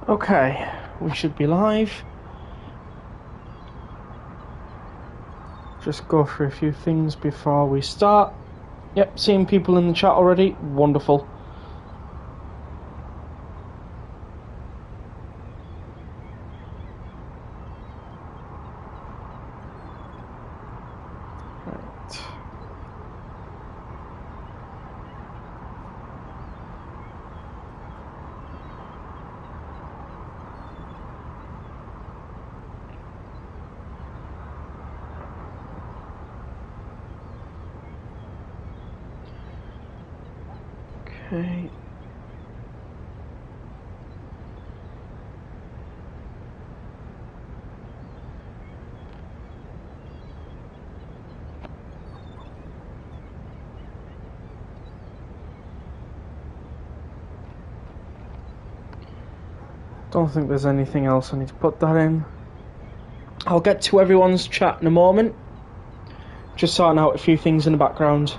Okay, we should be live. Just go through a few things before we start. Yep, seeing people in the chat already. Wonderful. Right. Okay. Don't think there's anything else I need to put that in. I'll get to everyone's chat in a moment. Just sorting out a few things in the background.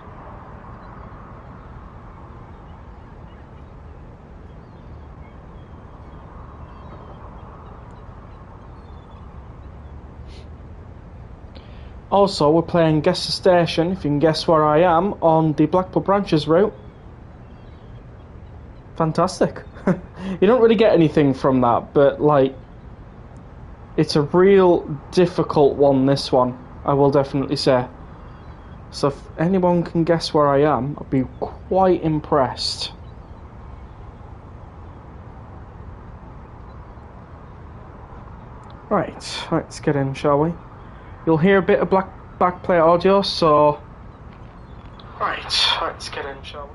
Also, we're playing Guess the Station, if you can guess where I am, on the Blackpool Branches route. Fantastic. You don't really get anything from that, but, like, it's a real difficult one, this one, I will definitely say. So if anyone can guess where I am, I'll be quite impressed. Right, let's get in, shall we? You'll hear a bit of backplay audio, so... Right, let's get in, shall we?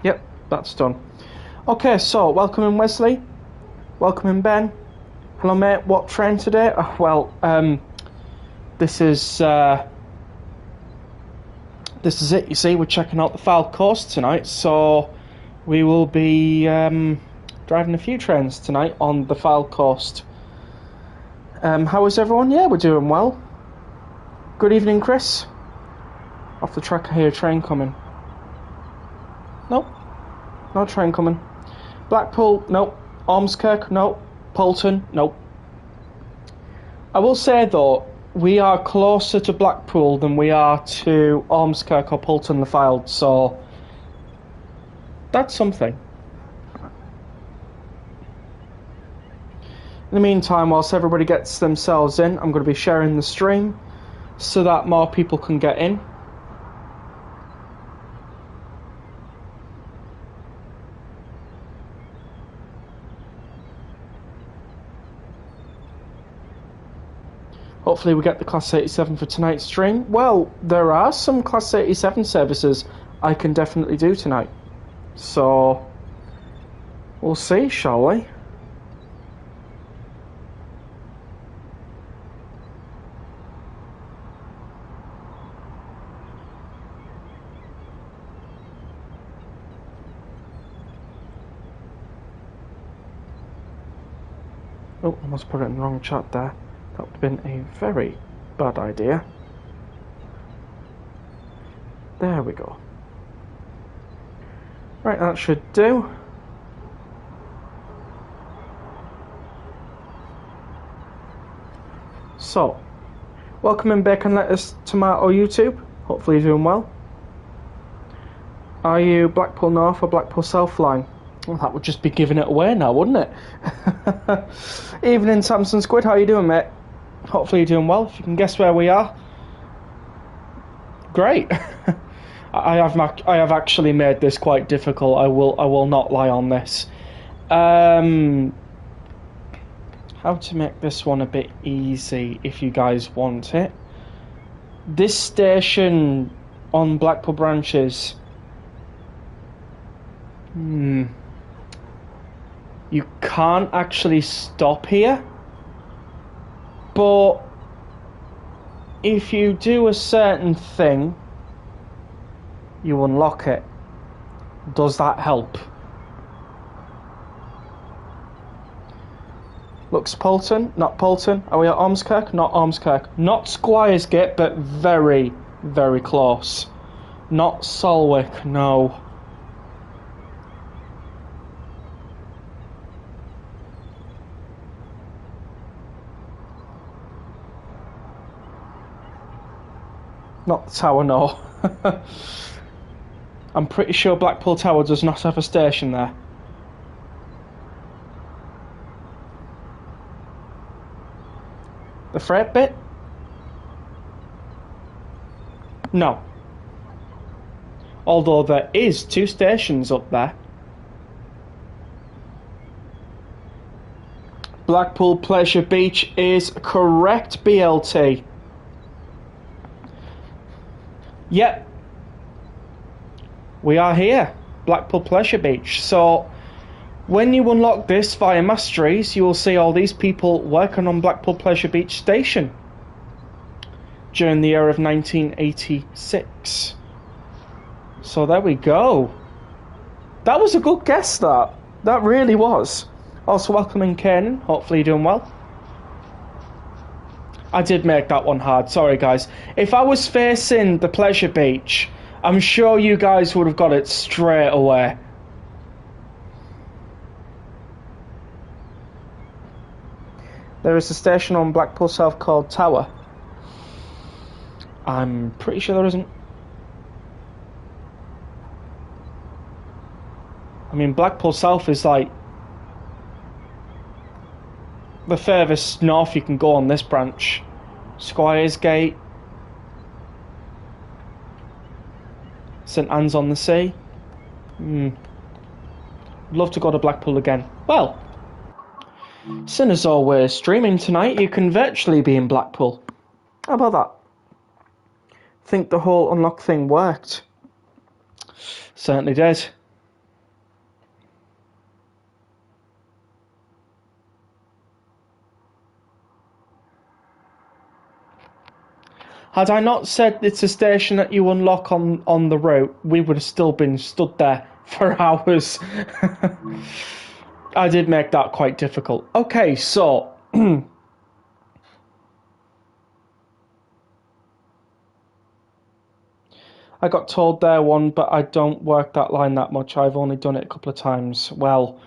Yep, that's done. Okay, so, welcome in Wesley. Welcome in Ben. Hello mate, what train today? This is it, you see, we're checking out the Fylde Coast tonight, so we will be driving a few trains tonight on the Fylde Coast. How is everyone? Yeah, we're doing well. Good evening, Chris. Off the track, I hear a train coming. Nope, no train coming. Blackpool, nope. Ormskirk, nope. Poulton, nope. I will say though, we are closer to Blackpool than we are to Ormskirk or Poulton the Fylde, so that's something. In the meantime, whilst everybody gets themselves in, I'm going to be sharing the stream so that more people can get in. Hopefully we get the Class 87 for tonight's stream. Well, there are some Class 87 services I can definitely do tonight. So, we'll see, shall we? Oh, I almost put it in the wrong chat there. That would have been a very bad idea. There we go. Right, that should do. So, welcome in Bacon Lettuce Tomato YouTube. Hopefully you're doing well. Are you Blackpool North or Blackpool South line? Well, that would just be giving it away now, wouldn't it? Evening, Samson Squid. How you doing, mate? Hopefully you're doing well. If you can guess where we are, great. I have actually made this quite difficult. I will not lie on this. How to make this one a bit easy if you guys want it. This station on Blackpool Branches. You can't actually stop here. But if you do a certain thing, you unlock it. Does that help? Looks Poulton, not Poulton. Are we at Ormskirk? Not Ormskirk. Not Squiresgate, but very, very close. Not Solwick, no. Not the tower, no. I'm pretty sure Blackpool Tower does not have a station there. The freight bit? No. Although there is 2 stations up there. Blackpool Pleasure Beach is correct, BLT. Yep. We are here, Blackpool Pleasure Beach. So, when you unlock this via Masteries, you will see all these people working on Blackpool Pleasure Beach Station during the year of 1986. So there we go. That was a good guess, that. That really was. Also welcoming Kanan. Hopefully you're doing well. I did make that one hard. Sorry, guys. If I was facing the Pleasure Beach, I'm sure you guys would have got it straight away. There is a station on Blackpool South called Tower. I'm pretty sure there isn't. I mean, Blackpool South is like the furthest north you can go on this branch. Squires Gate, St Anne's on the Sea. Love to go to Blackpool again. Well, seeing as though we're streaming tonight, you can virtually be in Blackpool. How about that? Think the whole unlock thing worked. Certainly did. Had I not said it's a station that you unlock on the route, we would have still been stood there for hours. I did make that quite difficult. Okay, so I got told there one, but I don't work that line that much. I've only done it a couple of times. Well,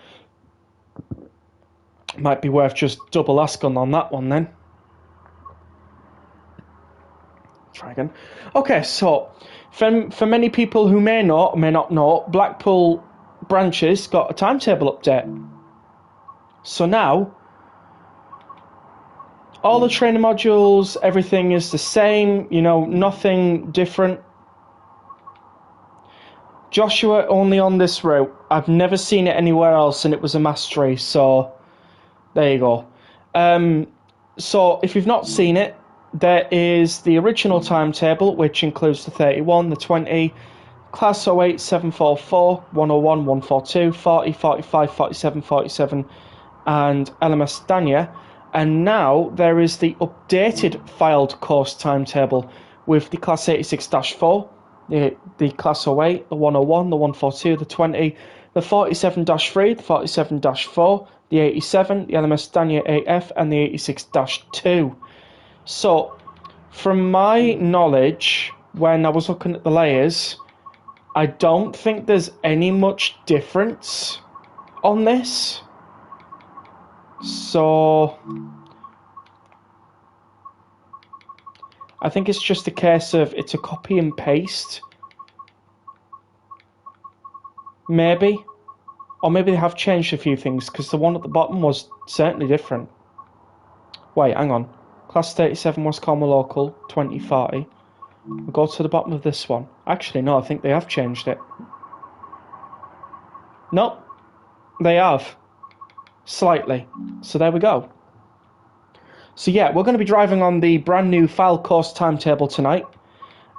might be worth just double asking on that one then. Try again. Okay, so for many people who may not know, Blackpool Branches got a timetable update. So now, all the training modules, everything is the same, you know, nothing different. Joshua only on this route. I've never seen it anywhere else, and it was a mastery, so there you go. So if you've not seen it, there is the original timetable, which includes the 31, the 20, Class 08, 744, 101, 142, 40, 45, 47, 47, and LMS Dania. And now there is the updated Fylde Coast timetable with the Class 86-4, the Class 08, the 101, the 142, the 20, the 47-3, the 47-4, the 87, the LMS Dania AF, and the 86-2. So, from my knowledge, when I was looking at the layers, I don't think there's any much difference on this. So, I think it's just a case of it's a copy and paste. Maybe. Or maybe they have changed a few things, because the one at the bottom was certainly different. Wait, hang on. Class 37 West Cornwall Local, 2040. We'll go to the bottom of this one. Actually, no, I think they have changed it. Nope. They have. Slightly. So there we go. So yeah, we're going to be driving on the brand new Fylde Coast timetable tonight.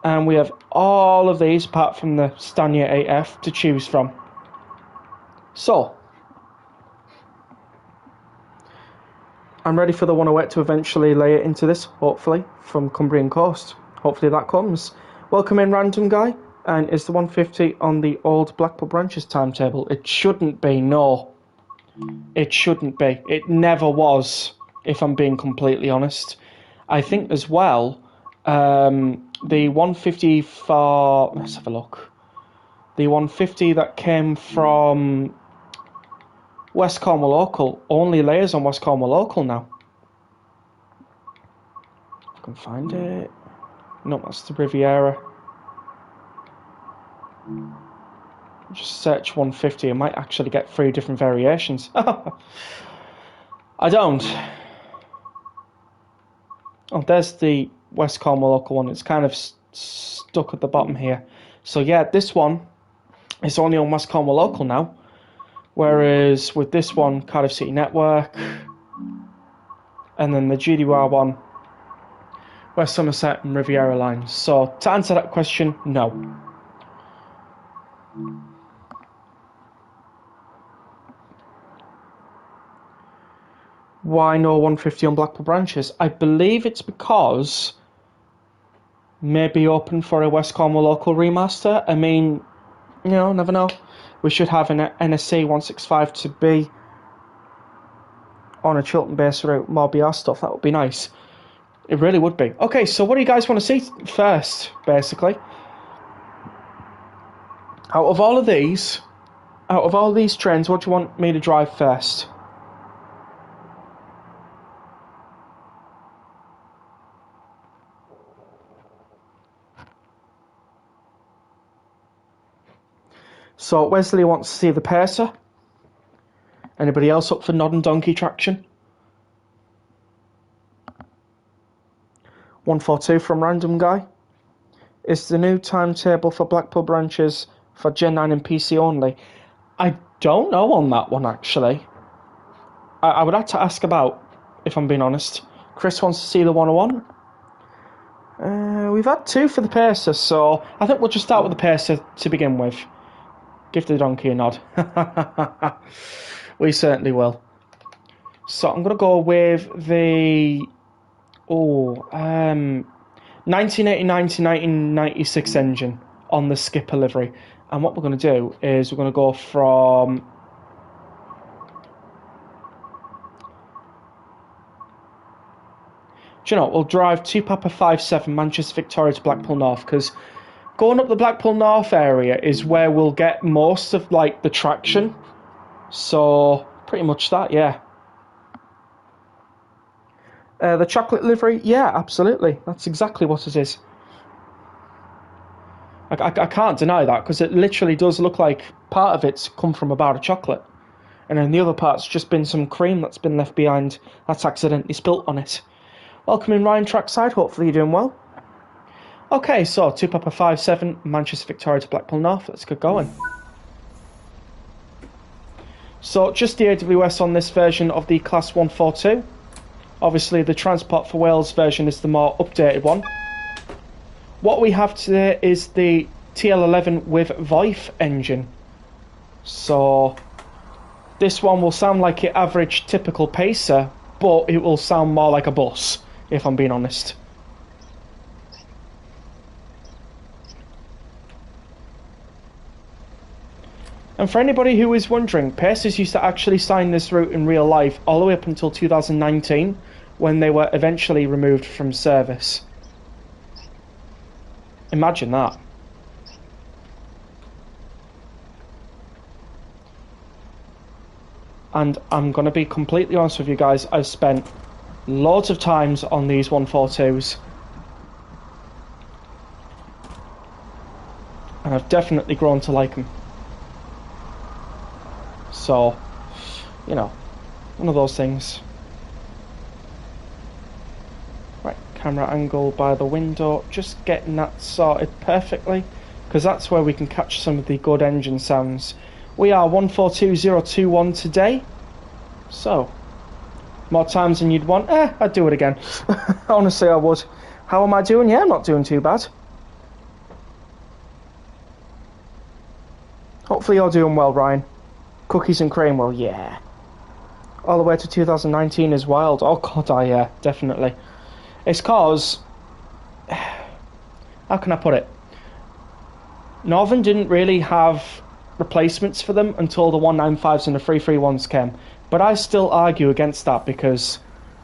And we have all of these, apart from the Stania AF, to choose from. So, I'm ready for the 108 to eventually lay it into this, hopefully, from Cumbrian Coast. Hopefully that comes. Welcome in, random guy. And is the 150 on the old Blackpool Branches timetable? It shouldn't be, no. It shouldn't be. It never was, if I'm being completely honest. I think as well, the 150 for... Let's have a look. The 150 that came from West Cornwall Local only layers on West Cornwall Local now. If I can find it. No, that's the Riviera. Just search 150. I might actually get 3 different variations. I don't. Oh, there's the West Cornwall local one. It's kind of stuck at the bottom here. So yeah, this one is only on West Cornwall local now. Whereas with this one, Cardiff City Network, and then the GDR one, West Somerset and Riviera lines. So to answer that question, no. Why no 150 on Blackpool Branches? I believe it's because maybe open for a West Cornwall local remaster. I mean, you know, never know. We should have an NSC 165 to be on a Chiltern base route, more BR stuff. That would be nice. It really would be. Okay, so what do you guys want to see first, basically? Out of all these trains, what do you want me to drive first? So Wesley wants to see the Pacer. Anybody else up for Nod and Donkey traction? 142 from Random Guy. Is the new timetable for Blackpool Branches for Gen 9 and PC only? I don't know on that one, actually. I would have to ask about, if I'm being honest. Chris wants to see the 101. We've had 2 for the Pacer, so I think we'll just start with the Pacer to begin with. Give the donkey a nod. We certainly will. So I'm going to go with the 1989 to 1996 engine on the skipper livery. And what we're going to do is we're going to go from... Do you know, we'll drive 2 Papa 57 Manchester Victoria to Blackpool North, because going up the Blackpool North area is where we'll get most of, like, the traction. So, pretty much that, yeah. The chocolate livery, yeah, absolutely. That's exactly what it is. I can't deny that, because it literally does look like part of it's come from a bar of chocolate. And then the other part's just been some cream that's been left behind that's accidentally spilt on it. Welcome in, Ryan Trackside. Hopefully you're doing well. Okay, so 2 Papa 57, Manchester Victoria to Blackpool North. Let's get going. So just the AWS on this version of the Class 142. Obviously the Transport for Wales version is the more updated one. What we have today is the TL11 with VoIF engine. So this one will sound like your average typical Pacer, but it will sound more like a bus, if I'm being honest. And for anybody who is wondering, Pacers used to actually sign this route in real life all the way up until 2019, when they were eventually removed from service. Imagine that. And I'm going to be completely honest with you guys, I've spent loads of times on these 142s. And I've definitely grown to like them. So, you know, one of those things. Right, camera angle by the window, just getting that sorted perfectly, because that's where we can catch some of the good engine sounds. We are 142021 today, so more times than you'd want. I'd do it again. Honestly, I would. How am I doing? Yeah, I'm not doing too bad. Hopefully you're doing well, Ryan. Cookies and cream, well, yeah. All the way to 2019 is wild. Oh god, yeah, definitely. It's cause... How can I put it? Northern didn't really have replacements for them until the 195s and the 331s came. But I still argue against that, because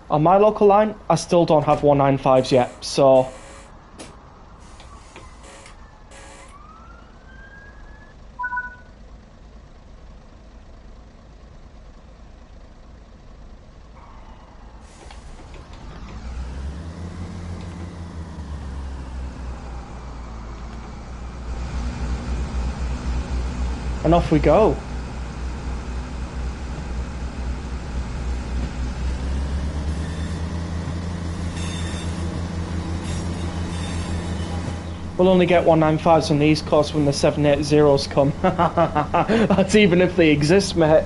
on my local line, I still don't have 195s yet, so... And off we go. We'll only get 195s on the East Coast when the 780s come. That's even if they exist, mate.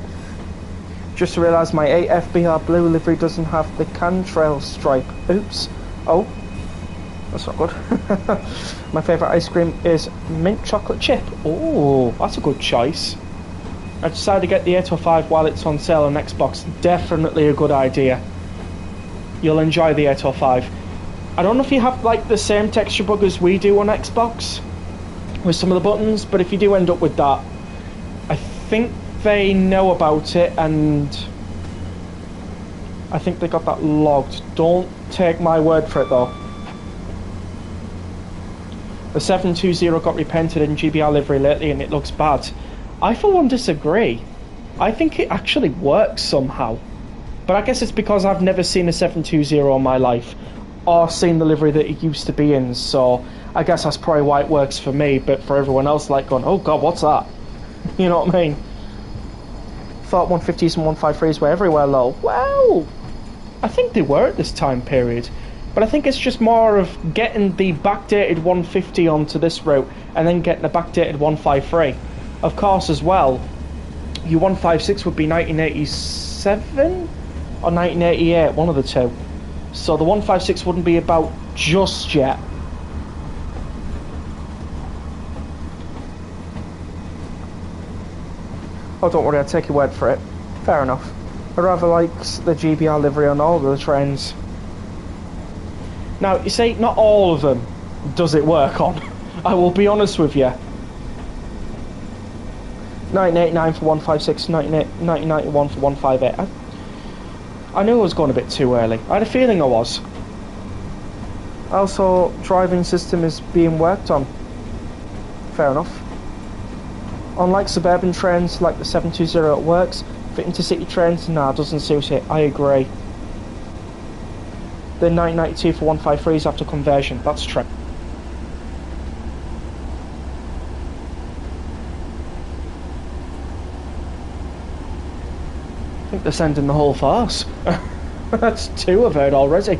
Just realised my 8FBR blue livery doesn't have the Cantrail stripe. Oops. Oh. That's not good. My favourite ice cream is mint chocolate chip. Oh, that's a good choice. I decided to get the 805 while it's on sale on Xbox. Definitely a good idea. You'll enjoy the 805. I don't know if you have like the same texture bug as we do on Xbox with some of the buttons, but if you do end up with that, I think they know about it and I think they got that logged. Don't take my word for it though. The 720 got repainted in GBR livery lately and it looks bad. I for one disagree. I think it actually works somehow. But I guess it's because I've never seen a 720 in my life or seen the livery that it used to be in, so I guess that's probably why it works for me, but for everyone else like going, oh god, what's that? You know what I mean? Thought 150s and 153s were everywhere low. Well, I think they were at this time period, but I think it's just more of getting the backdated 150 onto this route and then getting a backdated 153. Of course, as well, your 156 would be 1987 or 1988, one of the two. So the 156 wouldn't be about just yet. Oh, don't worry, I'll take your word for it. Fair enough. I rather like the GBR livery on all of the trains. Now, you see, not all of them does it work on. I will be honest with you. 1989 for 156, 1991 for 158. I knew I was going a bit too early. I had a feeling I was. Also, driving system is being worked on. Fair enough. Unlike suburban trains like the 720 it works, fit into city trains, nah, doesn't suit it. I agree. The 1992 for 153s after conversion, that's true. I think they're sending the whole farce. That's two I've heard already.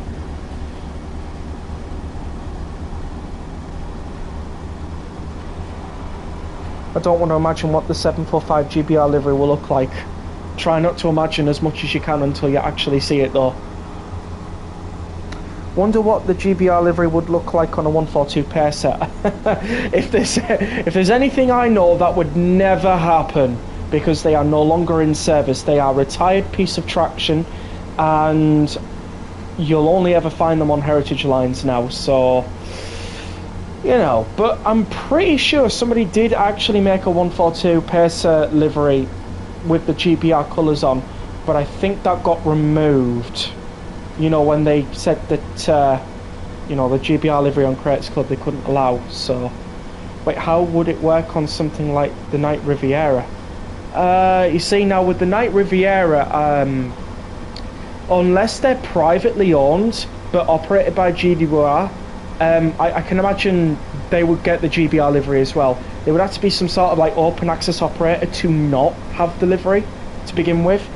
I don't want to imagine what the 745 GBR livery will look like. Try not to imagine as much as you can until you actually see it though. Wonder what the GBR livery would look like on a 142 pair set. if there's anything I know that would never happen, because they are no longer in service. They are a retired piece of traction and you'll only ever find them on heritage lines now, so you know. But I'm pretty sure somebody did actually make a 142 Pacer livery with the GBR colours on, but I think that got removed, you know, when they said that you know, the GBR livery on Crates Club they couldn't allow. So wait, how would it work on something like the Night Riviera? You see, now with the Night Riviera, unless they're privately owned but operated by GWR, I can imagine they would get the GBR livery as well. There would have to be some sort of like open access operator to not have the livery to begin with.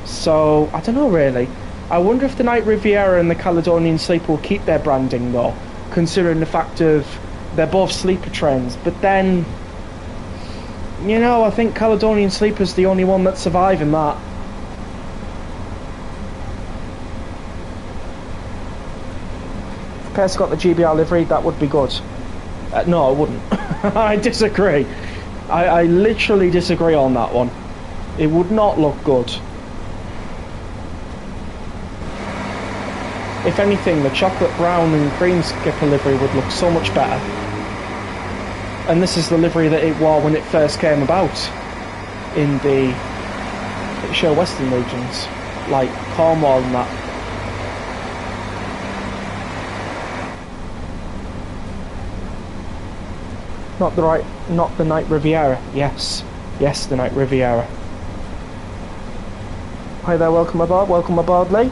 So I don't know really. I wonder if the Night Riviera and the Caledonian Sleeper will keep their branding though, considering the fact of they're both sleeper trains. But then, you know, I think Caledonian Sleeper's the only one that's surviving that. If Pace got the GBR livery, that would be good. No, it wouldn't. I disagree. I literally disagree on that one. It would not look good. If anything, the chocolate brown and cream skipper livery would look so much better. And this is the livery that it wore when it first came about in the show western regions, like Cornwall and that. Not the Night Riviera. Yes, the Night Riviera. Hi there, welcome aboard, Lee.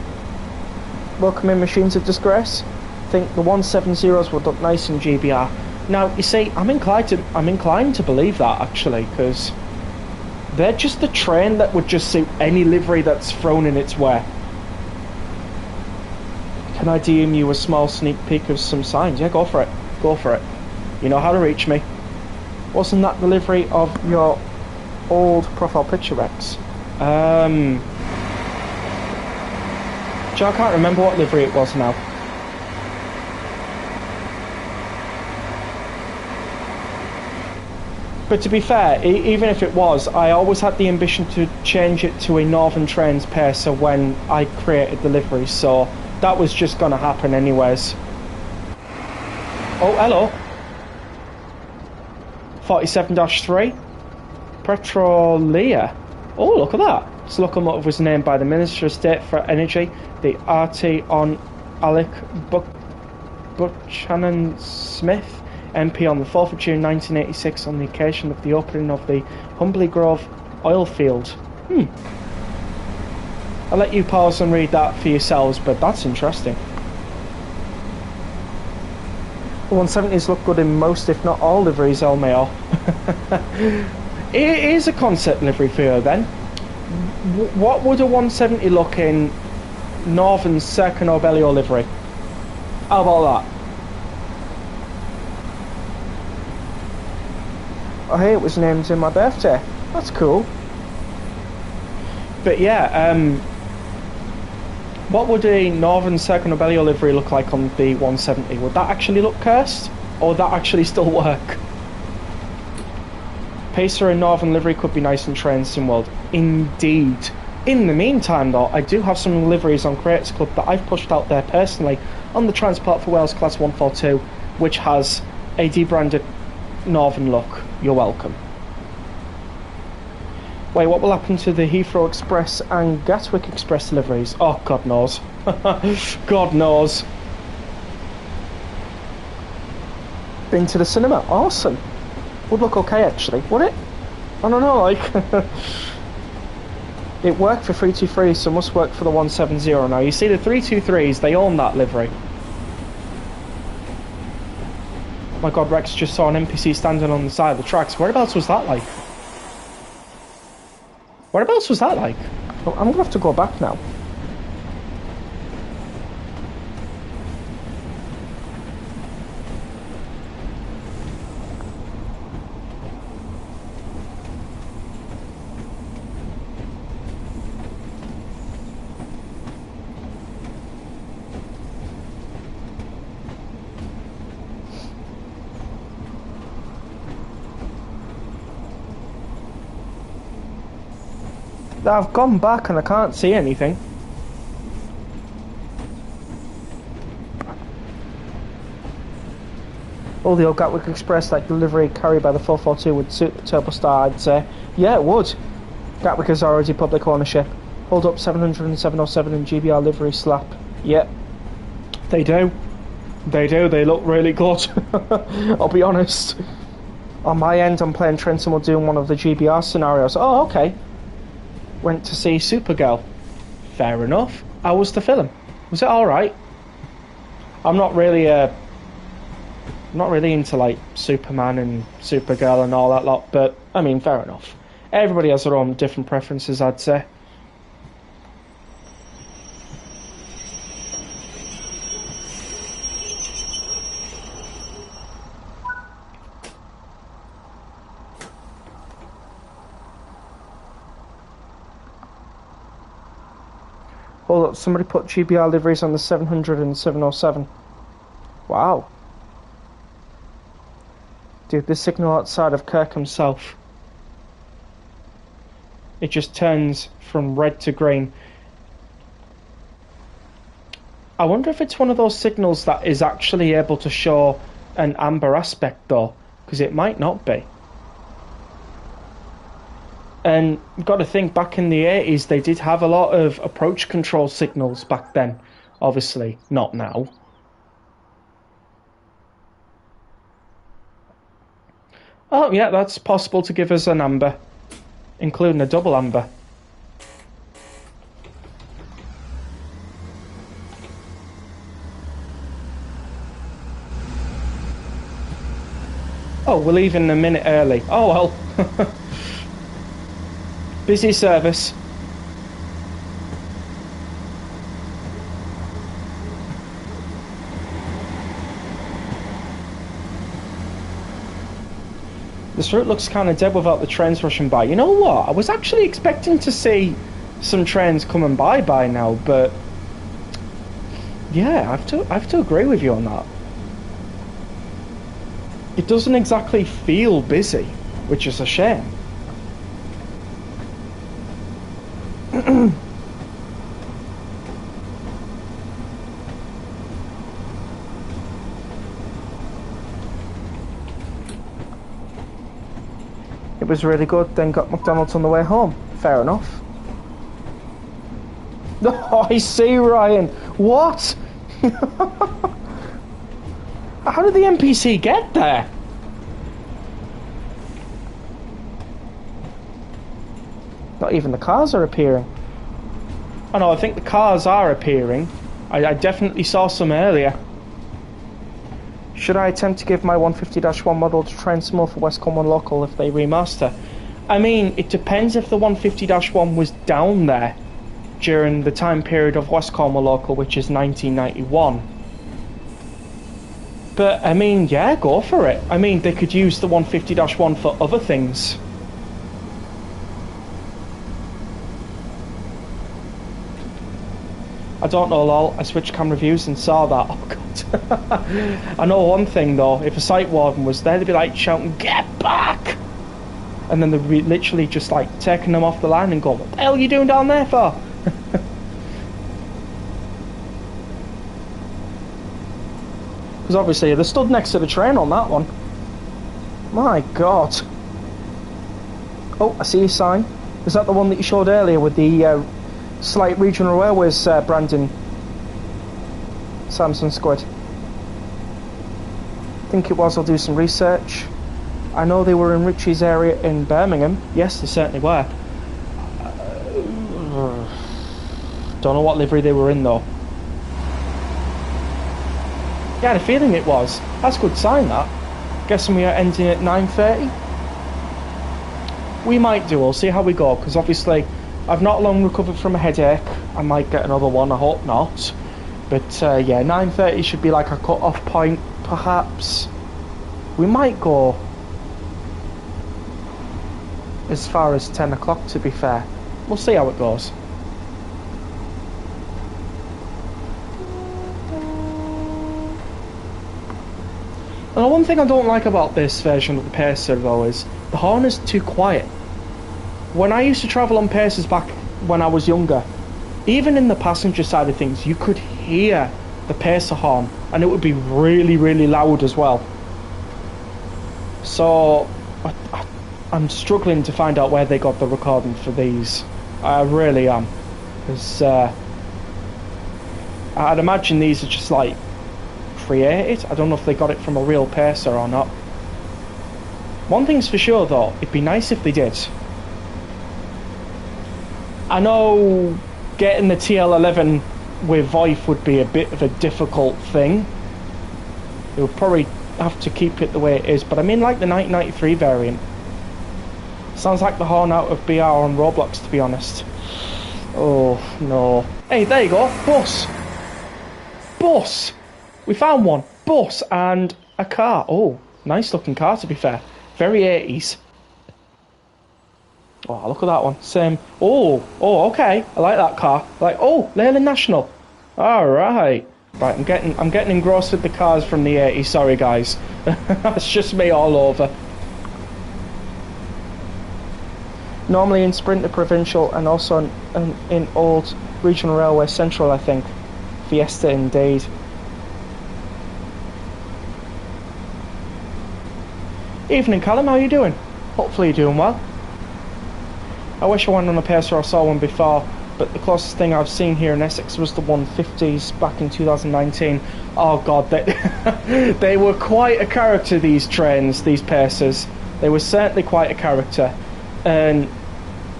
Welcome in Machines of Disgrace. I think the 170s would look nice in GBR. Now, you see, I'm inclined to believe that, actually, because they're just the train that would just suit any livery that's thrown in its way. Can I DM you a small sneak peek of some signs? Yeah, go for it. Go for it. You know how to reach me. Wasn't that the livery of your old profile picture, Rex? I can't remember what livery it was now. But to be fair, even if it was, I always had the ambition to change it to a Northern Trains pacer when I created the livery, so that was just going to happen anyways. Oh, hello. 47-3. Petrolia. Oh, look at that. This locomotive was named by the Minister of State for Energy, the RT on Alec Buchanan Smith, MP on the 4th of June 1986 on the occasion of the opening of the Humbly Grove oil field. I'll let you pause and read that for yourselves, but that's interesting. The 170s look good in most, if not all, liveries, El Mayor. It is a concept livery for you then. What would a 170 look in Northern Circa Nobelio livery? How about that? Oh, hey, it was named in my birthday. That's cool. But yeah, what would a Northern Circa Nobelio livery look like on the 170? Would that actually look cursed? Or would that actually still work? Pacer in Northern livery could be nice in Train Sim World. Indeed. In the meantime, though, I do have some liveries on Creators Club that I've pushed out there personally on the Transport for Wales Class 142, which has a debranded Northern look. You're welcome. Wait, what will happen to the Heathrow Express and Gatwick Express deliveries? Oh, God knows. God knows. Been to the cinema? Awesome. Would look okay, actually. Would it? I don't know, like... It worked for 323, so must work for the 170 now. You see, the 323s, they own that livery. Oh my God, Rex just saw an NPC standing on the side of the tracks. Whereabouts was that like? Whereabouts was that like? Oh, I'm gonna have to go back now. I've gone back and I can't see anything. All the old Gatwick Express, like delivery carried by the 442, would suit the Turbo Star, I'd say. Yeah, it would. Gatwick is already public ownership. Hold up 700 and 707 and GBR livery slap. Yep. They do. They do. They look really good. I'll be honest. On my end, I'm playing Trenton. We're doing one of the GBR scenarios. Oh, okay. Went to see Supergirl. Fair enough. How was the film? Was it alright? I'm not really into like Superman and Supergirl and all that lot, but I mean, fair enough. Everybody has their own different preferences, I'd say. Hold up, somebody put GBR liveries on the 700 and 707. Wow. Dude, the signal outside of Kirkham South. It just turns from red to green. I wonder if it's one of those signals that is actually able to show an amber aspect though, because it might not be. And you've got to think, back in the 80s, they did have a lot of approach control signals back then. Obviously, not now. Oh, yeah, that's possible to give us an amber, including a double amber. Oh, we're leaving a minute early. Oh well. Busy service. This route looks kind of dead without the trains rushing by. You know what? I was actually expecting to see some trains coming by now, but yeah, I have to agree with you on that. It doesn't exactly feel busy, which is a shame. It was really good, then got McDonald's on the way home. Fair enough. Oh, I see, Ryan. What? How did the NPC get there? Not even the cars are appearing. Oh no, I think the cars are appearing. I definitely saw some earlier. Should I attempt to give my 150-1 model to train some more for Westcombe 1 local if they remaster? I mean, it depends if the 150-1 was down there during the time period of Westcombe 1 local, which is 1991. But, I mean, yeah, go for it. I mean, they could use the 150-1 for other things. I don't know, lol. I switched camera views and saw that. Oh, God. I know one thing, though. If a sight warden was there, they'd be, like, shouting, "Get back!" And then they'd be literally just, like, taking them off the line and going, "What the hell are you doing down there for?" Because obviously they stood next to the train on that one. My God. Oh, I see a sign. Is that the one that you showed earlier with the slight regional railways branding? Samson Squid. I think it was. I'll do some research. I know they were in Richie's area in Birmingham. Yes, they certainly were. Don't know what livery they were in though. Yeah, I had a feeling it was. That's a good sign, that. Guessing we are ending at 9:30. We might do. We'll see how we go, because obviously I've not long recovered from a headache. I might get another one. I hope not. But yeah, 9:30 should be like a cut-off point, perhaps. We might go as far as 10 o'clock, to be fair. We'll see how it goes. And one thing I don't like about this version of the Pacer though is the horn is too quiet. When I used to travel on Pacers back when I was younger, even in the passenger side of things, you could hear the Pacer horn, and it would be really, really loud as well. So I'm struggling to find out where they got the recording for these. I really am, because I'd imagine these are just like created. I don't know if they got it from a real Pacer or not. One thing's for sure though, it'd be nice if they did. I know getting the TL11 with VoIP would be a bit of a difficult thing. They would probably have to keep it the way it is, but I mean like the 1993 variant. Sounds like the horn out of BR on Roblox, to be honest. Oh no. Hey, there you go, bus! Bus! We found one. Bus and a car. Oh, nice looking car, to be fair. Very 80s. Oh, look at that one. Same. Oh, okay. I like that car. Like, oh, Leyland National. Alright. Right, I'm getting engrossed with the cars from the 80s. Sorry, guys. That's just me all over. Normally in Sprinter Provincial and also in old Regional Railway Central, I think. Fiesta indeed. Evening, Callum, how are you doing? Hopefully you're doing well. I wish I went on a Pacer or saw one before, but the closest thing I've seen here in Essex was the 150s back in 2019. Oh god, they were quite a character, these trains, these Pacers. They were certainly quite a character. And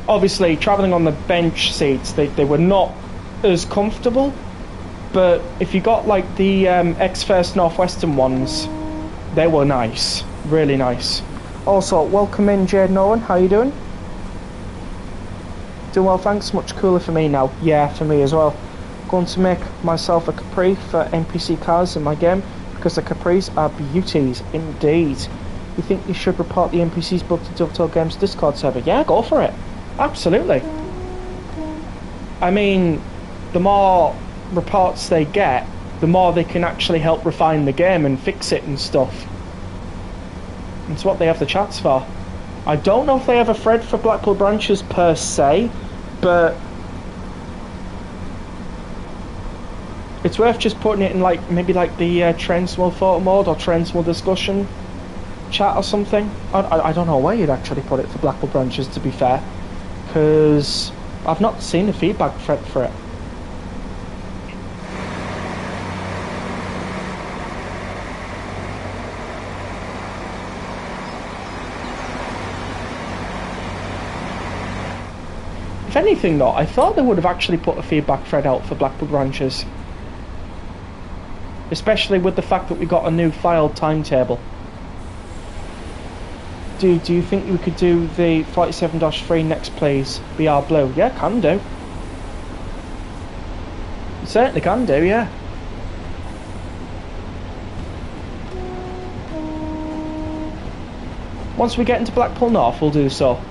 obviously, travelling on the bench seats, they were not as comfortable, but if you got like the ex-First North Western ones, they were nice. Really nice. Also, welcome in, Jade Nolan. How you doing? Doing well, thanks. Much cooler for me now. Yeah, for me as well. Going to make myself a Capri for NPC cars in my game because the Capris are beauties indeed. You think you should report the NPCs book to Dovetail Games Discord server? Yeah, go for it. Absolutely. I mean, the more reports they get, the more they can actually help refine the game and fix it and stuff. It's what they have the chats for. I don't know if they have a thread for Blackpool Branches per se, but it's worth just putting it in like maybe like the Trainsmill photo mode or Trainsmill discussion chat or something. I don't know where you'd actually put it for Blackpool Branches, to be fair, because I've not seen a feedback thread for it. If anything though, I thought they would have actually put a feedback thread out for Blackpool Branches. Especially with the fact that we got a new file timetable. Do you think we could do the 47-3 next please? BR Blue? Yeah, can do. You certainly can do, yeah. Once we get into Blackpool North, we'll do so.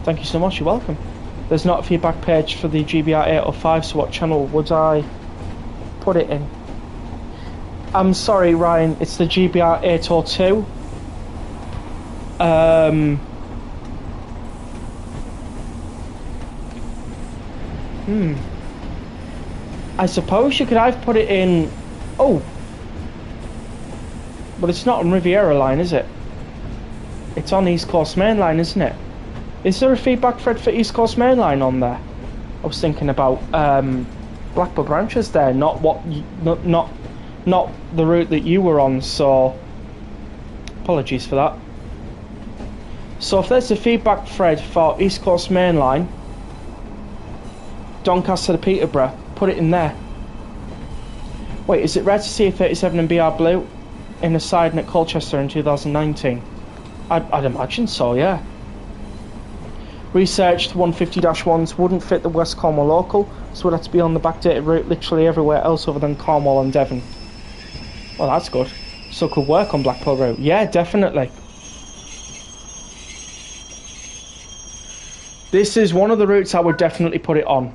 Thank you so much, you're welcome. There's not a feedback page for the GBR 805, so what channel would I put it in? I'm sorry, Ryan, it's the GBR 802. I suppose you could have put it in... Oh! But it's not on Riviera Line, is it? It's on East Coast Main Line, isn't it? Is there a feedback thread for East Coast Main Line on there? I was thinking about Blackpool Branches there, not what you, not the route that you were on, so apologies for that. So if there's a feedback thread for East Coast Main Line, Doncaster to Peterborough, put it in there. Wait, is it rare to see a 37 and BR Blue in a siding at Colchester in 2019? I'd imagine so, yeah. Researched 150-1s wouldn't fit the West Cornwall local, so would have to be on the backdated route literally everywhere else other than Cornwall and Devon. Well, that's good. So it could work on Blackpool route. Yeah, definitely. This is one of the routes I would definitely put it on.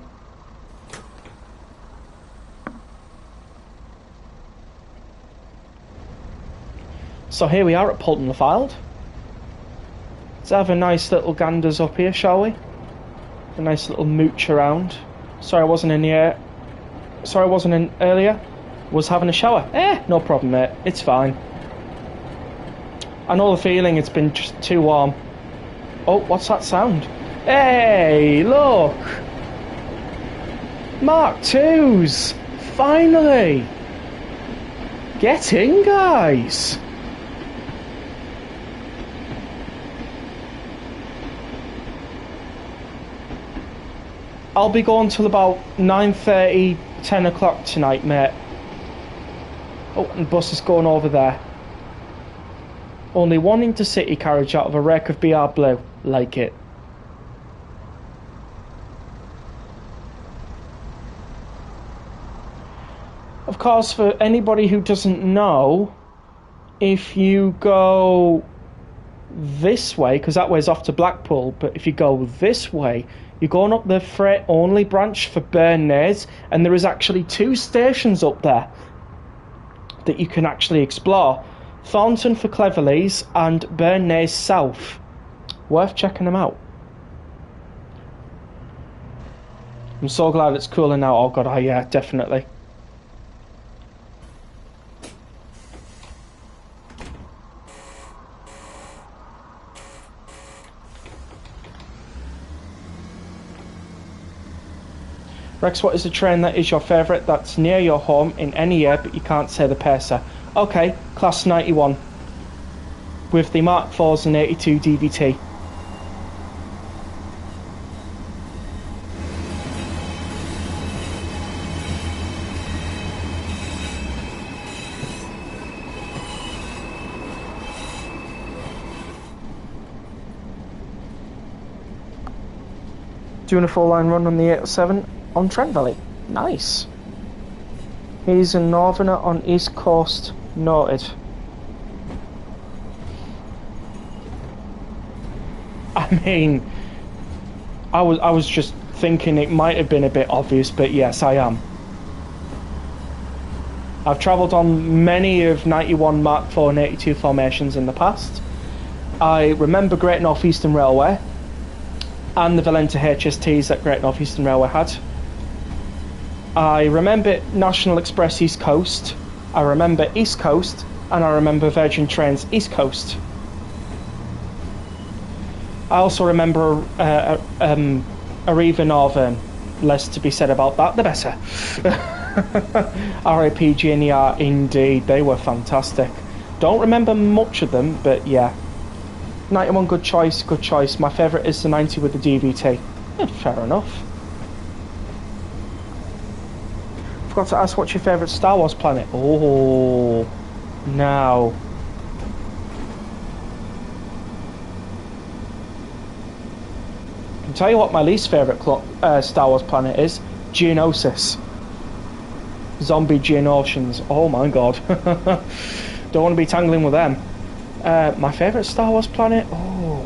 So here we are at Poulton Le Fylde. Let's have a nice little ganders up here, shall we? A nice little mooch around. Sorry I wasn't in here. Sorry I wasn't in earlier. Was having a shower. No problem, mate. It's fine. I know the feeling, it's been just too warm. Oh, what's that sound? Hey, look! Mark IIs! Finally! Get in, guys! I'll be going till about 9:30, 10 o'clock tonight, mate. Oh, and the bus is going over there. Only one intercity carriage out of a wreck of BR Blue. Like it. Of course, for anybody who doesn't know, if you go this way, because that way's off to Blackpool, but if you go this way, you're going up the freight only branch for Bernays, and there is actually 2 stations up there that you can actually explore. Thornton for Cleverleys and Bernays South. Worth checking them out. I'm so glad it's cooler now. Oh god, yeah, definitely. Rex, what is the train that is your favourite that's near your home in any year but you can't say the pacer? Okay, class 91 with the Mark 4s and 82 DVT. Doing a full line run on the 807 on Trent Valley. Nice. He's a northerner on East Coast. Noted. I mean, I was just thinking it might have been a bit obvious, but yes, I am. I've travelled on many of 91 Mark IV and 82 formations in the past. I remember Great North Eastern Railway and the Valenta HSTs that Great North Eastern Railway had. I remember National Express East Coast, I remember East Coast, and I remember Virgin Trains East Coast. I also remember Arriva Northern. Less to be said about that, the better. RAP GNER, indeed, they were fantastic. Don't remember much of them, but yeah. 91, good choice, good choice. My favourite is the 90 with the DVT. Yeah, fair enough. Forgot to ask, what's your favourite Star Wars planet? Oh, now. I can tell you what my least favourite Star Wars planet is. Geonosis. Zombie Geonosians. Oh my god. Don't want to be tangling with them. My favourite Star Wars planet? Oh,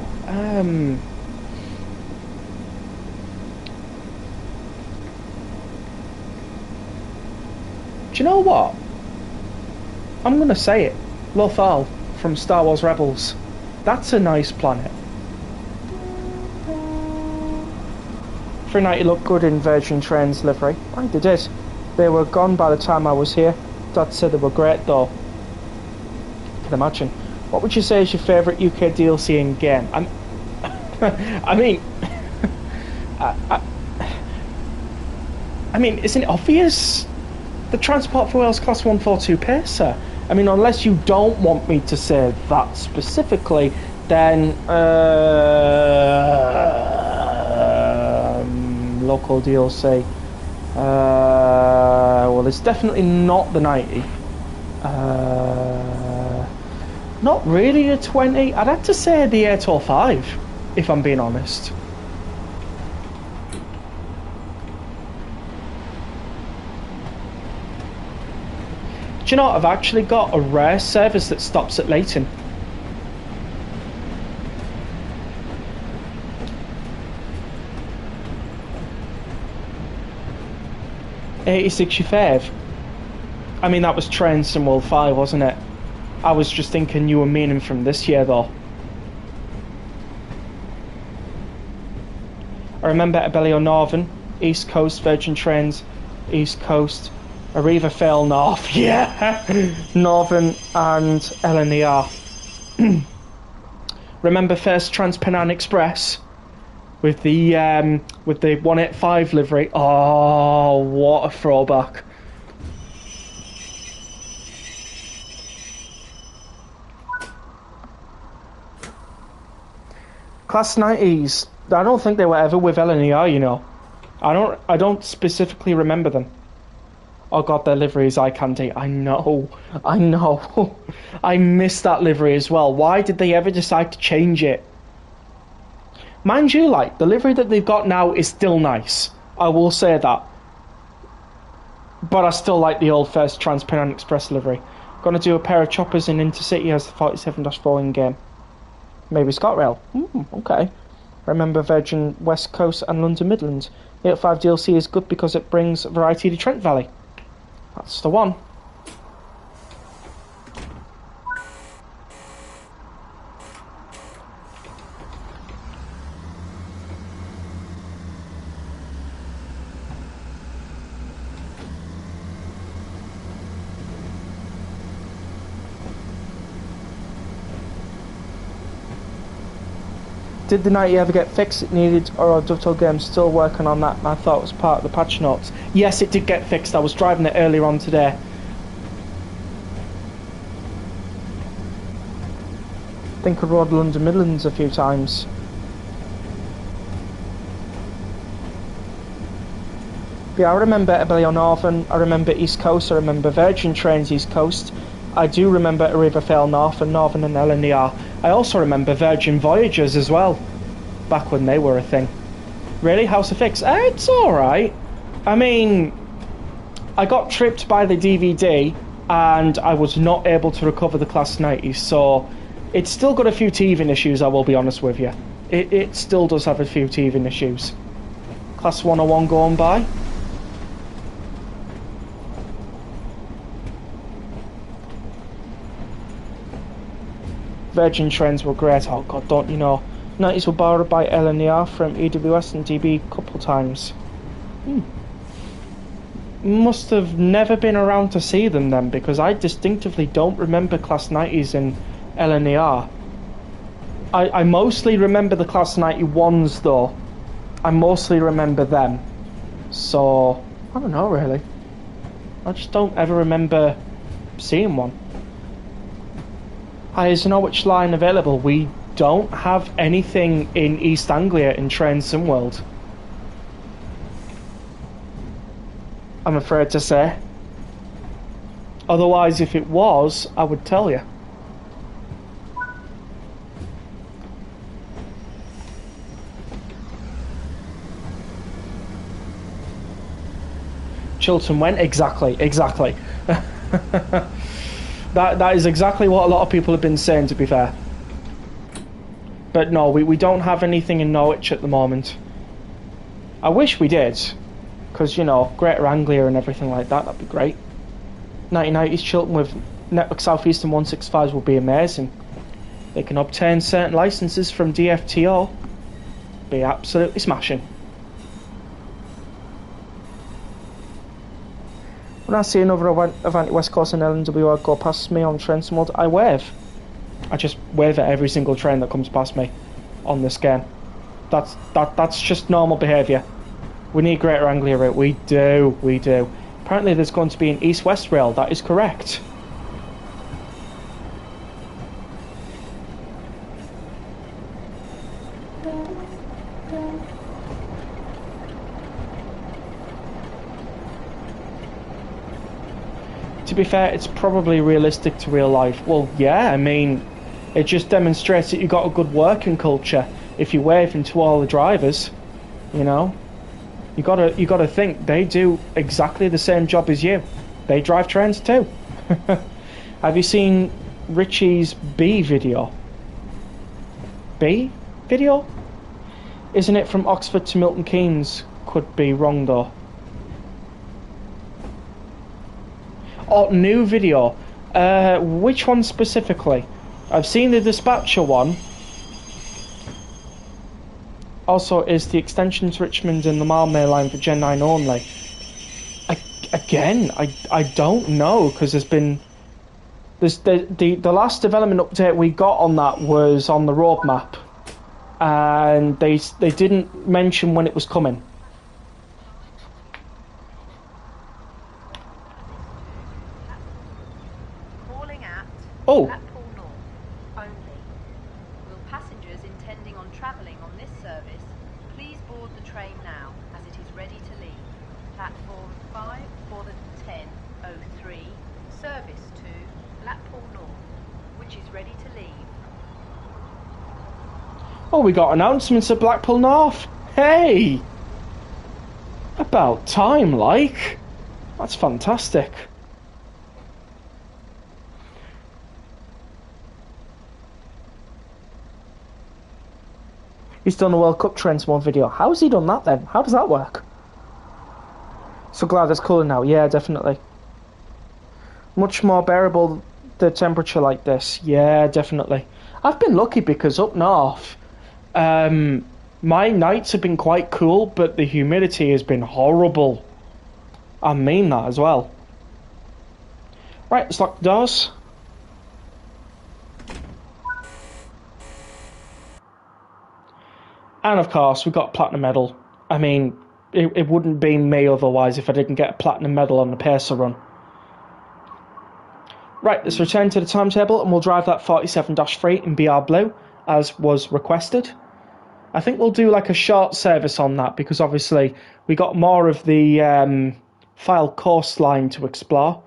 do you know what? I'm going to say it. Lothal from Star Wars Rebels. That's a nice planet. 390 looked good in Virgin Trains livery. I they did. They were gone by the time I was here. Dad said they were great though. I can imagine. What would you say is your favourite UK DLC in game? I mean, isn't it obvious? The Transport for Wales Class 142 Pacer. I mean, unless you don't want me to say that specifically, then local DLC. Well, it's definitely not the 90. Not really the 20. I'd have to say the 805, if I'm being honest. Do you know what? I've actually got a rare service that stops at Leighton. $8065. I mean, that was Train Sim World 5, wasn't it? I was just thinking you were meaning from this year, though. I remember Abellio Northern, East Coast, Virgin Trains, East Coast, Arriva Fylde North, yeah! Northern and LNER. Remember first Trans-Pennine Express? With the 185 livery. Oh, what a throwback. Class 90s. I don't think they were ever with LNER, you know. I don't specifically remember them. Oh god, their livery is eye candy. I know. I missed that livery as well. Why did they ever decide to change it? Mind you, like, the livery that they've got now is still nice. I will say that. But I still like the old first Trans-Pennine Express livery. Gonna do a pair of choppers in Intercity as the 47-4 in game. Maybe ScotRail. Okay. Remember Virgin West Coast and London Midlands. 805 DLC is good because it brings variety to Trent Valley. That's the one. Did the 90 ever get fixed? It needed, or are Dovetail Games still working on that? I thought it was part of the patch notes. Yes, it did get fixed. I was driving it earlier on today. I think I rode London Midlands a few times. But yeah, I remember Abellio Northern, I remember East Coast, I remember Virgin Trains East Coast. I do remember Arriva Fylde North and Northern and LNER. I also remember Virgin Voyagers as well, back when they were a thing. Really? How's the fix? It's alright. I mean, I got tripped by the DVD and I was not able to recover the Class 90, so it's still got a few teething issues, I will be honest with you. It still does have a few teething issues. Class 101 going by. Virgin trends were great. Oh god, don't you know? 90s were borrowed by LNER from EWS and DB a couple times. Must have never been around to see them then, because I distinctively don't remember Class 90s in LNER. I mostly remember the Class 91s though. I mostly remember them. So, I don't know really. I just don't ever remember seeing one. Hi, is Norwich line available? We don't have anything in East Anglia in Train Simworld, I'm afraid to say. Otherwise, if it was, I would tell you. Chiltern went? Exactly. That is exactly what a lot of people have been saying, to be fair. But no, we don't have anything in Norwich at the moment. I wish we did, because, you know, Greater Anglia and everything like that, that'd be great. 1990s Chiltern with Network South East and 165s would be amazing. They can obtain certain licenses from DFTO. Be absolutely smashing. When I see another Avanti West Coast and LNWR go past me on train mode, I wave. I just wave at every single train that comes past me on this game. That's just normal behaviour. We need Greater Anglia route. We do. Apparently there's going to be an east-west rail. That is correct. To be fair, it's probably realistic to real life. Well, yeah, I mean, it just demonstrates that you've got a good working culture if you're waving to all the drivers, you know. You gotta think they do exactly the same job as you. They drive trains too. Have you seen Richie's B video? B video? Isn't it from Oxford to Milton Keynes? Could be wrong though. Oh, new video. Which one specifically? I've seen the Dispatcher one. Also, is the extension to Richmond and the Malmö line for Gen 9 only? I don't know, because there's been... the last development update we got on that was on the roadmap. And they didn't mention when it was coming. Oh. Blackpool North only. Will passengers intending on travelling on this service please board the train now, as it is ready to leave. Platform 5 for the 10:03 service to Blackpool North, which is ready to leave. Oh, we got announcements at Blackpool North. Hey! About time, like. That's fantastic. He's done a World Cup Trends Mod video. How's he done that then? How does that work? So glad it's cooler now. Yeah, definitely. Much more bearable, the temperature like this. Yeah, definitely. I've been lucky because up north, my nights have been quite cool, but the humidity has been horrible. I mean that as well. Right, let's lock the doors. And of course, we got a platinum medal. I mean, it wouldn't be me otherwise if I didn't get a platinum medal on the Pacer run. Right, let's return to the timetable and we'll drive that 47-3 in BR Blue, as was requested. I think we'll do like a short service on that, because obviously we got more of the Fylde coastline to explore.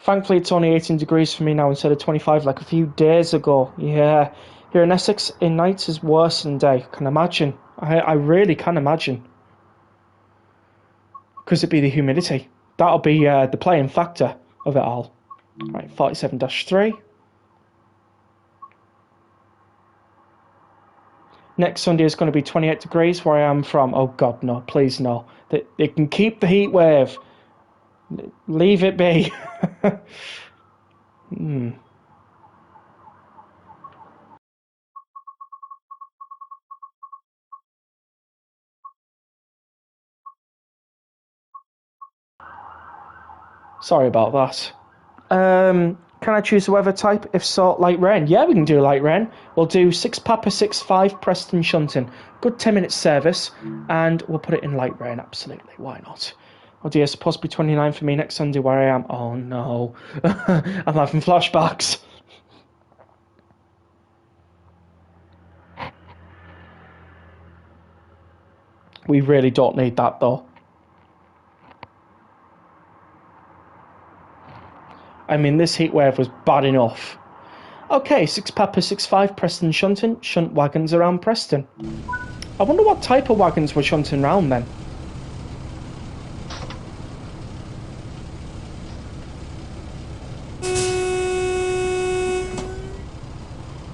Thankfully, it's only 18 degrees for me now instead of 25 like a few days ago. Yeah, Here in Essex, in night is worse than day. Can imagine. I really can imagine. Because it'd be the humidity. That'll be the playing factor of it all. Right, 47-3. Next Sunday is going to be 28 degrees where I am from. Oh God, no, please no. They can keep the heat wave. Leave it be. Sorry about that. Can I choose the weather type? If so, light rain. Yeah, we can do light rain. We'll do 6 Papa 6-5 Preston Shunton. Good 10-minute service, and we'll put it in light rain. Absolutely, why not? Oh dear, it's supposed to be 29 for me next Sunday where I am. Oh no, I'm having flashbacks. We really don't need that though. I mean, this heat wave was bad enough. Okay, 6 Papa 6-5 Preston Shunton. Shunt wagons around Preston. I wonder what type of wagons were shunting round then.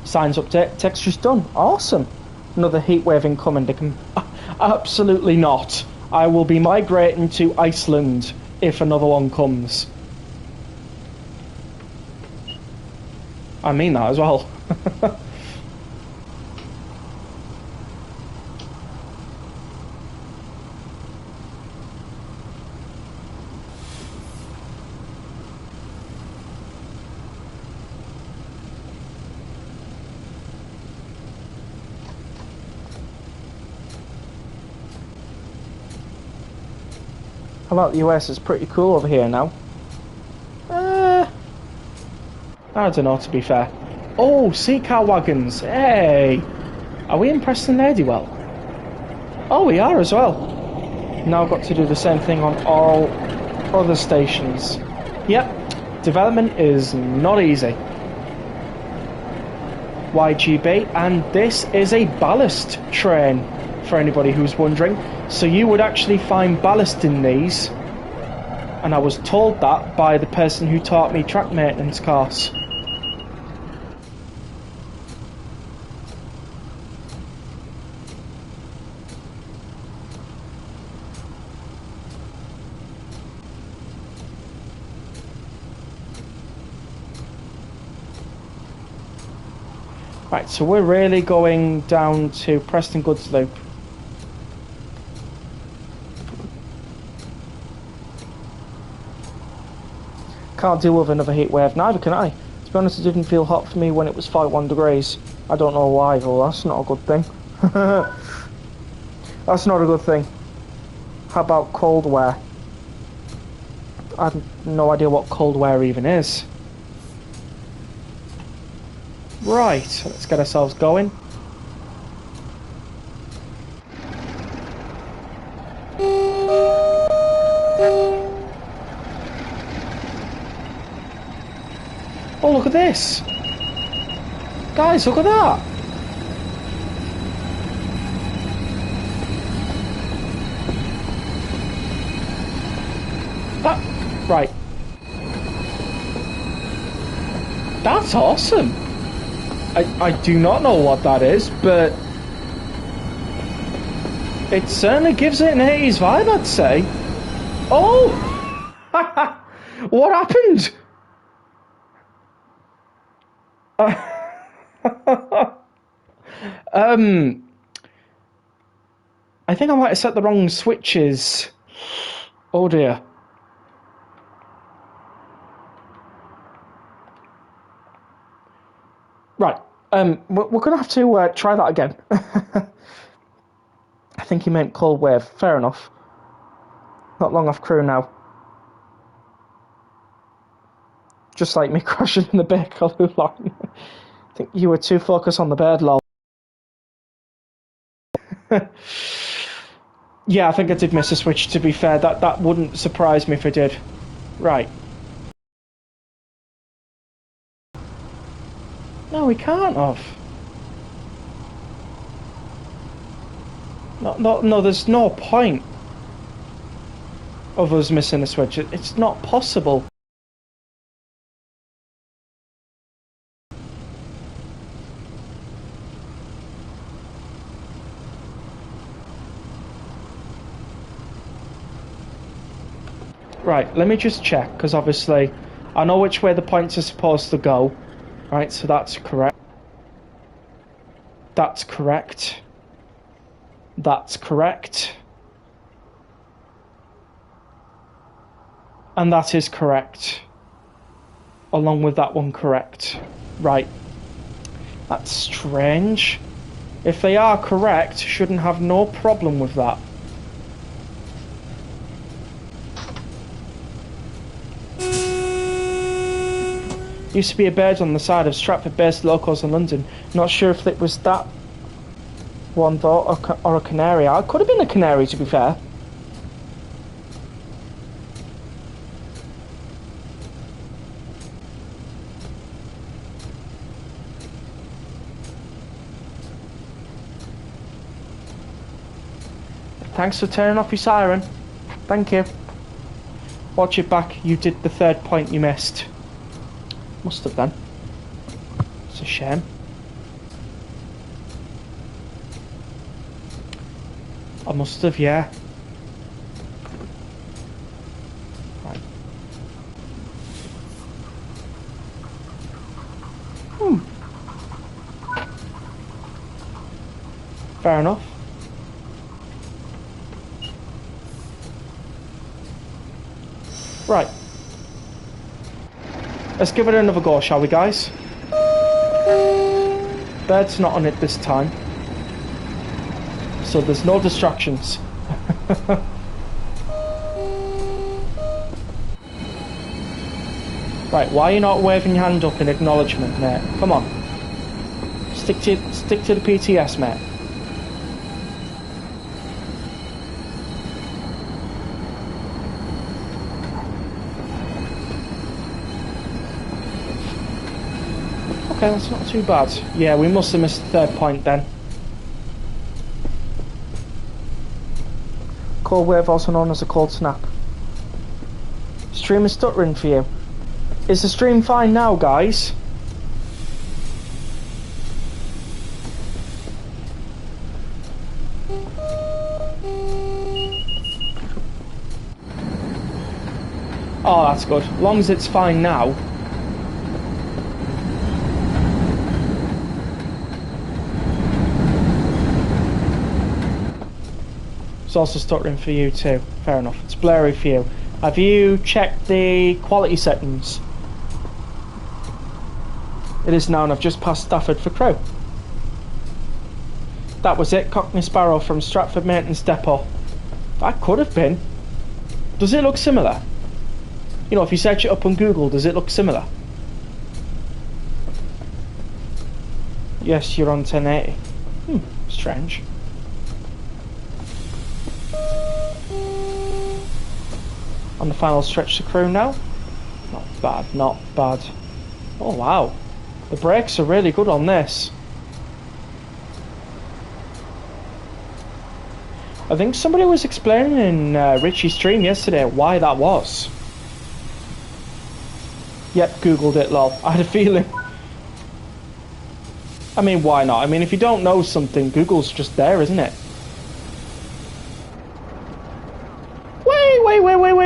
Signs update, texture's done. Awesome. Another heat wave incoming. They can... Absolutely not. I will be migrating to Iceland if another one comes. I mean that as well. How about the US? It's pretty cool over here now. I don't know, to be fair. Oh, sea car wagons. Hey! Are we in Preston Ladywell? Oh, we are as well. Now I've got to do the same thing on all other stations. Yep, development is not easy. YGB, and this is a ballast train, for anybody who's wondering. So you would actually find ballast in these, and I was told that by the person who taught me track maintenance course. Right, so we're really going down to Preston Goods Loop. Can't deal with another heat wave, neither can I. To be honest, it didn't feel hot for me when it was 51 degrees. I don't know why, though. That's not a good thing. That's not a good thing. How about cold wear? I have no idea what cold wear even is. Right, let's get ourselves going. Oh, look at this! Guys, look at that! Right. That's awesome! I do not know what that is, but it certainly gives it an 80s vibe, I'd say. Oh! What happened? I think I might have set the wrong switches. Oh dear. Right. We're gonna have to try that again. I think he meant cold wave. Fair enough. Not long off crew now. Just like me crashing in the Bakerloo line. I think you were too focused on the bird, lol. Yeah, I think I did miss a switch, to be fair. That wouldn't surprise me if I did. Right. No, we can't have. No, there's no point of us missing a switch. It's not possible. Right, let me just check, because obviously I know which way the points are supposed to go. Right, so that's correct. That's correct. That's correct. And that is correct. Along with that one correct. Right. That's strange. If they are correct, shouldn't have no problem with that. Used to be a bird on the side of Stratford-based locals in London. Not sure if it was that one though, or a canary. It could have been a canary, to be fair. Thanks for turning off your siren. Thank you. Watch it back. You did the third point you missed. Must have done. It's a shame. I must have, yeah. Right. Fair enough. Right. Let's give it another go, shall we, guys? Bird's not on it this time. So there's no distractions. Right, why are you not waving your hand up in acknowledgement, mate? Come on. Stick to the PTS, mate. Okay, that's not too bad. Yeah, we must have missed the third point then. Cold wave, also known as a cold snap. Stream is stuttering for you. Is the stream fine now, guys? Oh, that's good. As long as it's fine now. It's also stuttering for you too. Fair enough. It's blurry for you. Have you checked the quality settings? It is now, and I've just passed Stafford for crew. That was it. Cockney Sparrow from Stratford Maintenance Depot. That could have been. Does it look similar? You know, if you search it up on Google, does it look similar? Yes, you're on 1080. Strange. On the final stretch to crew now. Not bad, not bad. Oh wow, the brakes are really good on this. I think somebody was explaining in Richie's stream yesterday why that was. Yep, googled it, lol. I had a feeling. I mean, why not? I mean, if you don't know something, Google's just there, isn't it?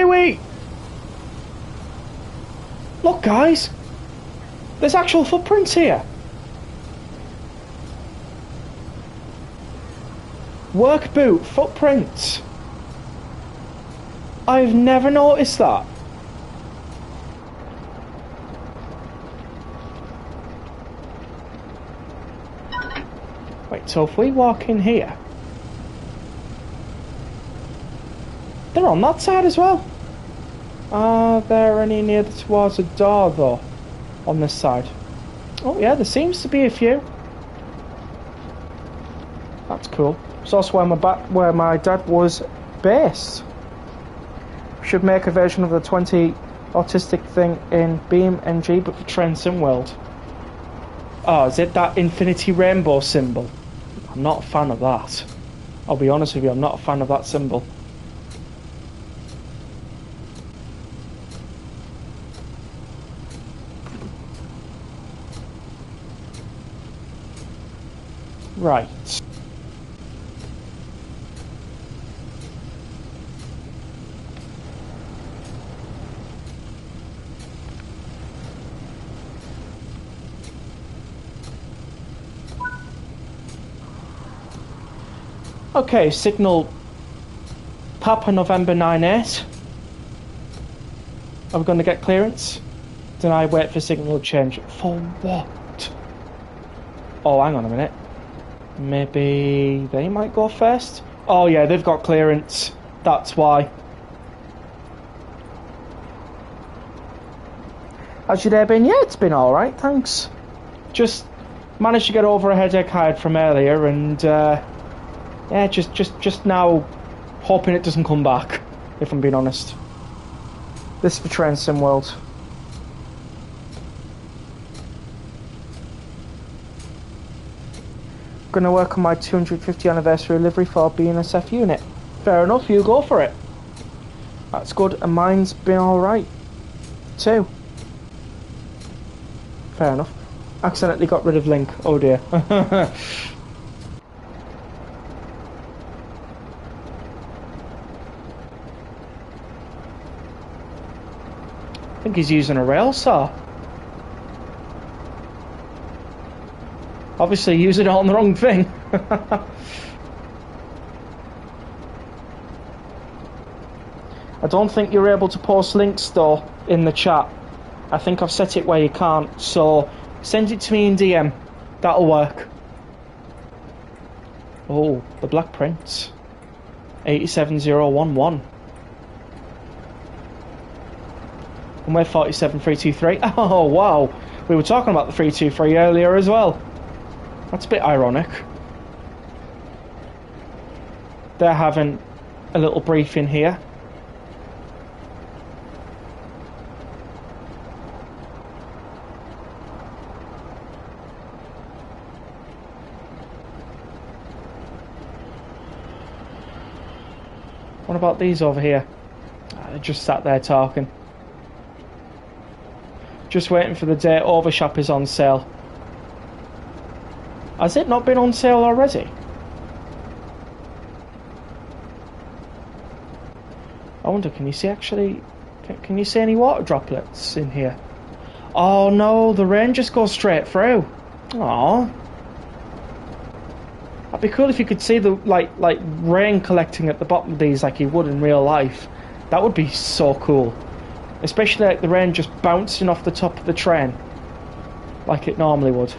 Wait. Look, guys. There's actual footprints here. Work boot footprints. I've never noticed that. Wait, so if we walk in here, they're on that side as well. Are there any near towards the door though? On this side? Oh yeah, there seems to be a few. That's cool. It's also where my dad was based. Should make a version of the 20 autistic thing in Beam NG, but for Train Sim World. Oh, is it that infinity rainbow symbol? I'm not a fan of that. I'll be honest with you, I'm not a fan of that symbol. Right. Okay, signal Papa November 98. Are we going to get clearance? Then I wait for signal change. For what? Oh, hang on a minute. Maybe they might go first? Oh yeah, they've got clearance. That's why. How's your day been? Yeah, it's been alright, thanks. Just managed to get over a headache I had from earlier, and yeah, just now hoping it doesn't come back, if I'm being honest. This is for Train Sim World. Gonna work on my 250th anniversary livery for BNSF unit. Fair enough, you go for it. That's good, and mine's been alright too. Fair enough. Accidentally got rid of Link, oh dear. I think he's using a rail saw. Obviously using it on the wrong thing. I don't think you're able to post links though in the chat. I think I've set it where you can't, so send it to me in DM. That'll work. Oh, the Black Prince. 87011. And we're 47323. Oh wow. We were talking about the 323 earlier as well. That's a bit ironic. They're having a little briefing here. What about these over here? They just sat there talking. Just waiting for the day Overshop is on sale. Has it not been on sale already? I wonder, can you see actually... Can you see any water droplets in here? Oh no, the rain just goes straight through. Aww. That'd be cool if you could see the like rain collecting at the bottom of these like you would in real life. That would be so cool. Especially like the rain just bouncing off the top of the train. Like it normally would.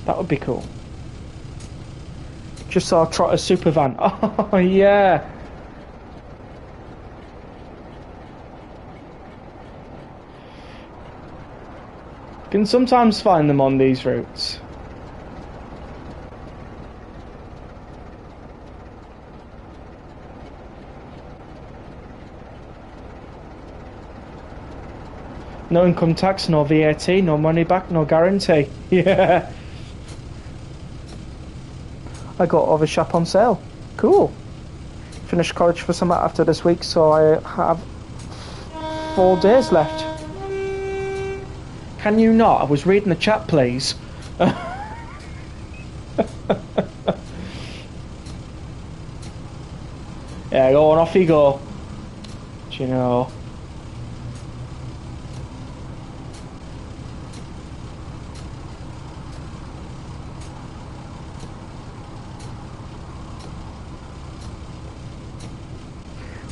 That would be cool. Just saw Trotter's super van. Oh yeah. Can sometimes find them on these routes. No income tax, no VAT, no money back, no guarantee. Yeah. I got Overshop on sale. Cool. Finished college for summer after this week, so I have 4 days left. Can you not? I was reading the chat, please. Yeah, go on, off you go. Do you know?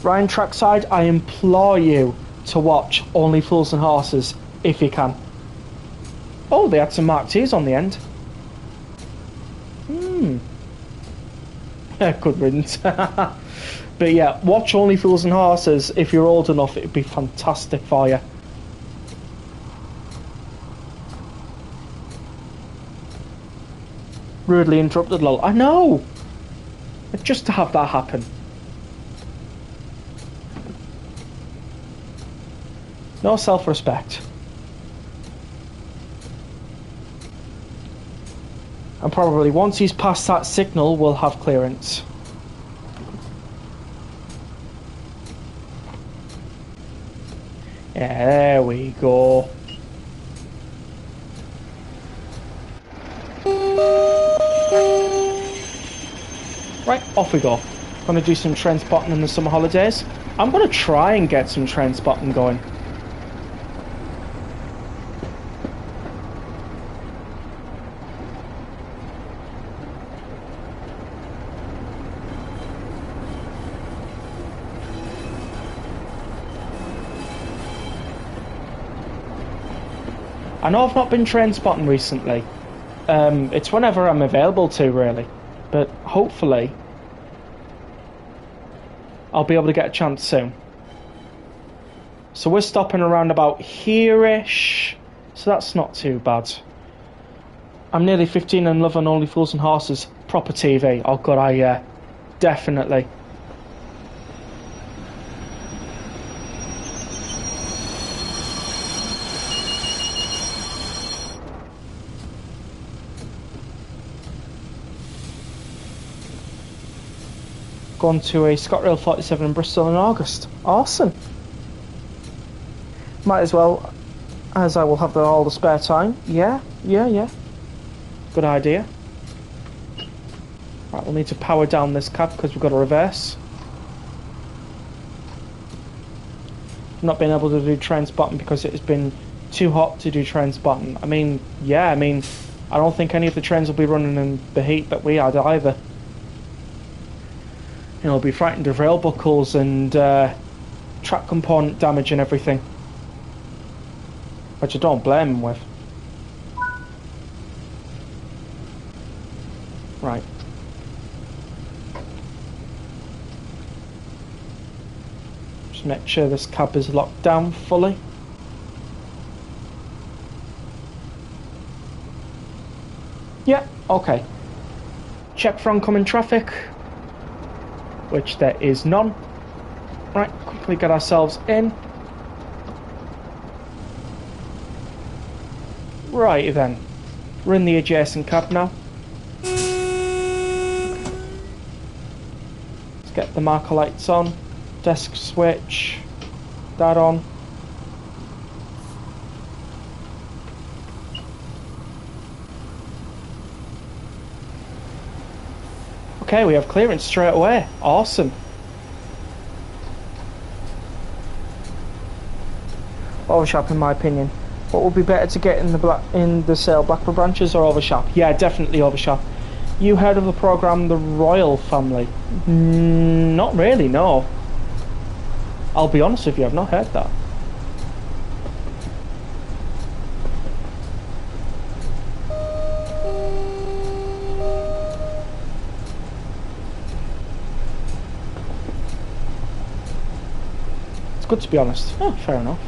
Ryan Trackside, I implore you to watch Only Fools and Horses if you can. Oh, they had some Mark T's on the end. Good riddance. But yeah, watch Only Fools and Horses if you're old enough. It'd be fantastic for you. Rudely interrupted, lol. I know! Just to have that happen. No self-respect. And probably once he's past that signal, we'll have clearance. Yeah, there we go. Right, off we go. Gonna do some train spotting in the summer holidays. I'm gonna try and get some train spotting going. I know I've not been train spotting recently. It's whenever I'm available to, really. But hopefully I'll be able to get a chance soon. So we're stopping around about here-ish. So that's not too bad. I'm nearly 15 and loving Only Fools and Horses. Proper TV. Oh god, definitely. Going to a ScotRail 47 in Bristol in August. Awesome. Might as well, as I will have all the spare time. Yeah. Good idea. Right, we'll need to power down this cab because we've got a reverse. Not being able to do train spotting because it has been too hot to do train spotting. I mean, I don't think any of the trains will be running in the heat that we had either. You know, I'll be frightened of rail buckles and track component damage and everything. Which I don't blame them with. Right. Just make sure this cab is locked down fully. Yeah, okay. Check for oncoming traffic. Which there is none. Right, quickly get ourselves in. Right then, we're in the adjacent cab now. Let's get the marker lights on, desk switch, that on. Okay, we have clearance straight away. Awesome. Overshop, in my opinion. What would be better to get in the sale, Blackpool Branches or Overshop? Yeah, definitely Overshop. You heard of the program The Royal Family? Not really, no. I'll be honest with you, I've not heard that. It's good to be honest. Oh, fair enough.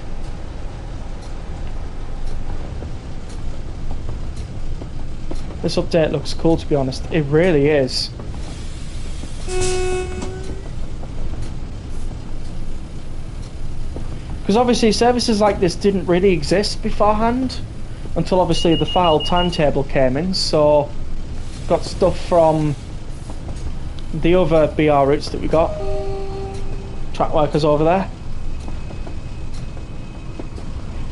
This update looks cool, to be honest. It really is. Because obviously services like this didn't really exist beforehand until obviously the Fylde timetable came in. So got stuff from the other BR routes that we got. Track workers over there.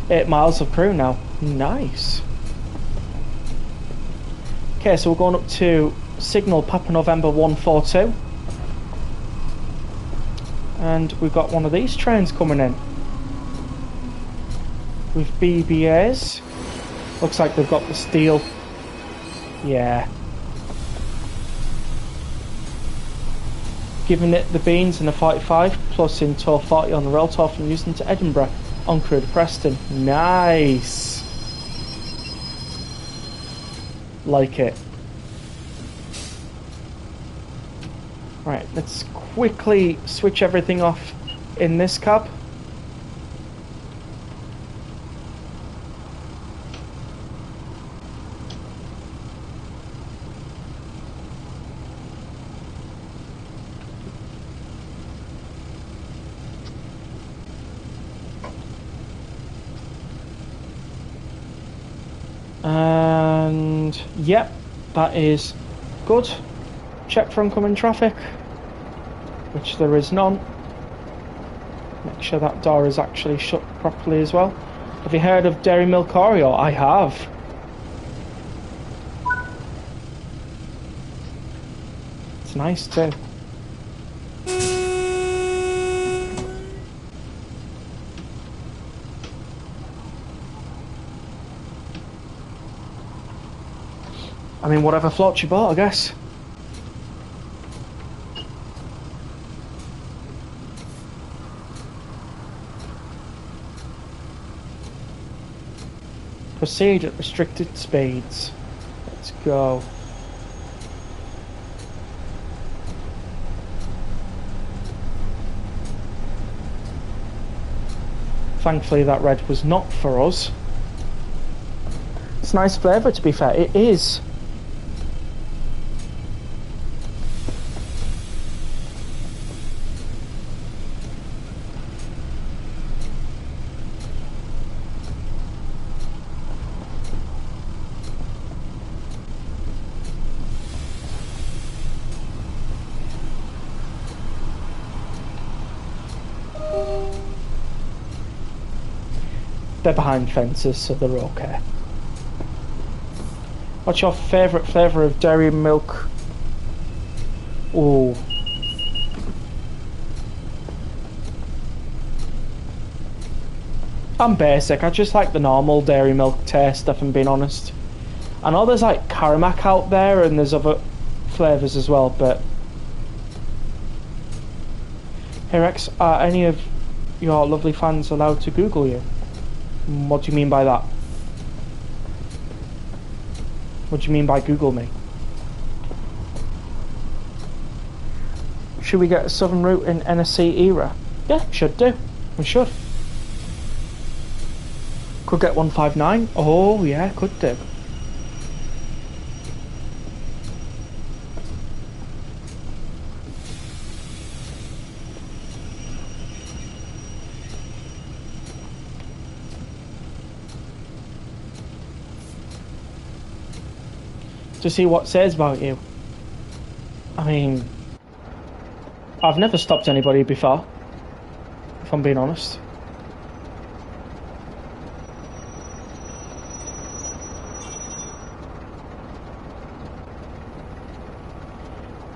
8 miles of crew now. Nice. Okay, so we're going up to Signal Papa November 142. And we've got one of these trains coming in. With BBAs. Looks like they've got the steel. Yeah. Giving it the beans in a 45, plus in tow 40 on the rail tow from Euston to Edinburgh on crew to Preston. Nice. Like it. Right, let's quickly switch everything off in this cab. And yep, that is good. Check for oncoming traffic, which there is none. Make sure that door is actually shut properly as well. Have you heard of Dairy Milk Oreo? I have. It's nice too. I mean, whatever floats your boat, I guess. Proceed at restricted speeds. Let's go. Thankfully that red was not for us. It's a nice flavour, to be fair. It is. They're behind fences, so they're okay. What's your favourite flavour of dairy milk? Ooh. I'm basic. I just like the normal dairy milk taste, if I'm being honest. I know there's like Karamak out there and there's other flavours as well, but... Hey Rex, are any of your lovely fans allowed to Google you? What do you mean by that? What do you mean by Google me? Should we get a southern route in NSC era? Yeah, should do. We should. Could get 159. Oh yeah, could do. To see what it says about you. I mean, I've never stopped anybody before, if I'm being honest.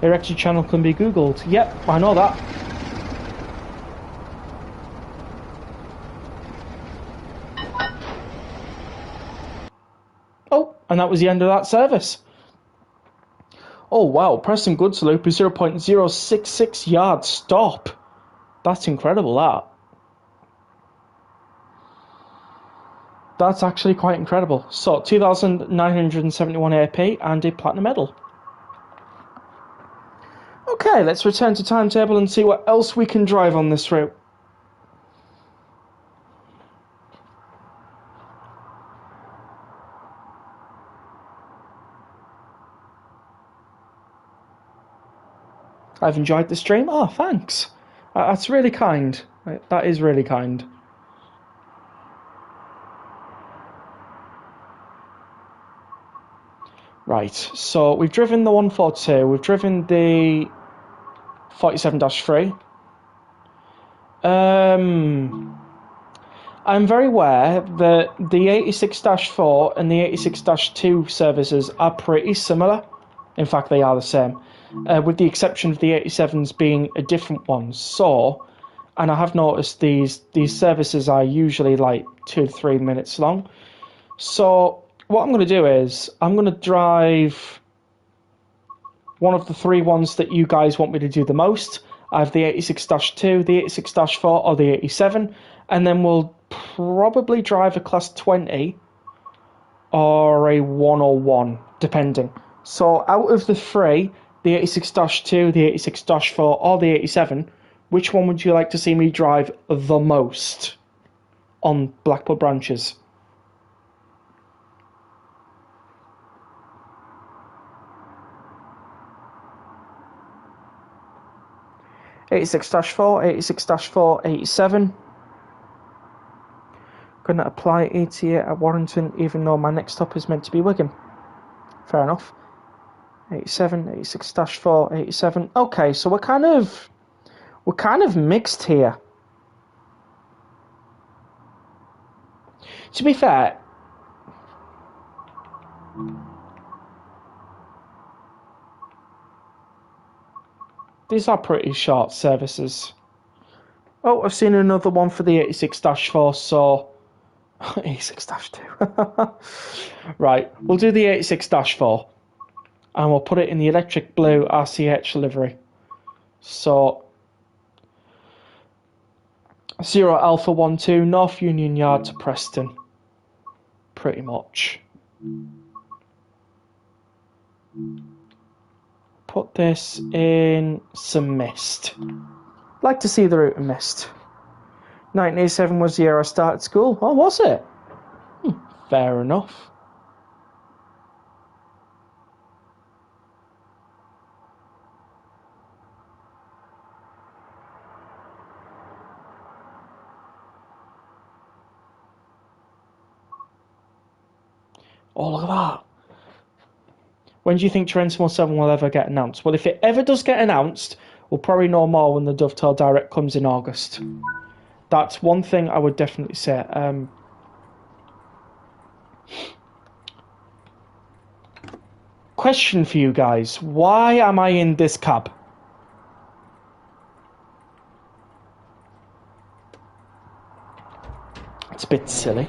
Your extra channel can be Googled. Yep, I know that. Oh, and that was the end of that service. Oh wow, Preston Goods Loop is 0.066 yards stop. That's incredible, that. That's actually quite incredible. So, 2,971 AP and a platinum medal. Okay, let's return to timetable and see what else we can drive on this route. I've enjoyed the stream. Oh, thanks. That's really kind. That is really kind. Right, so we've driven the 142, we've driven the 47-3. I'm very aware that the 86-4 and the 86-2 services are pretty similar. In fact, they are the same. With the exception of the 87s being a different one. So, and I have noticed these services are usually like 2 to 3 minutes long. So, what I'm going to do is, I'm going to drive one of the 3 ones that you guys want me to do the most. I have the 86-2, the 86-4, or the 87. And then we'll probably drive a Class 20 or a 101, depending. So, out of the 3... the 86-2, the 86-4, or the 87, which one would you like to see me drive the most on Blackpool Branches? (86-4, 86-4, 87). Gonna apply ETA at Warrington, even though my next stop is meant to be Wigan. Fair enough. 87, 86-4, 87. Okay, so we're kind of mixed here. To be fair, these are pretty short services. Oh, I've seen another one for the 86-4, so 86-2. Right, we'll do the 86-4 and we'll put it in the electric blue RCH livery. So 0 Alpha 12 North Union Yard to Preston. Pretty much. Put this in some mist. Like to see the route of mist. 1987 was the year I started school. Oh, was it? Fair enough. Oh, look at that. When do you think Train 7 will ever get announced? Well, if it ever does get announced, we'll probably know more when the Dovetail Direct comes in August. That's one thing I would definitely say. Question for you guys. Why am I in this cab? It's a bit silly.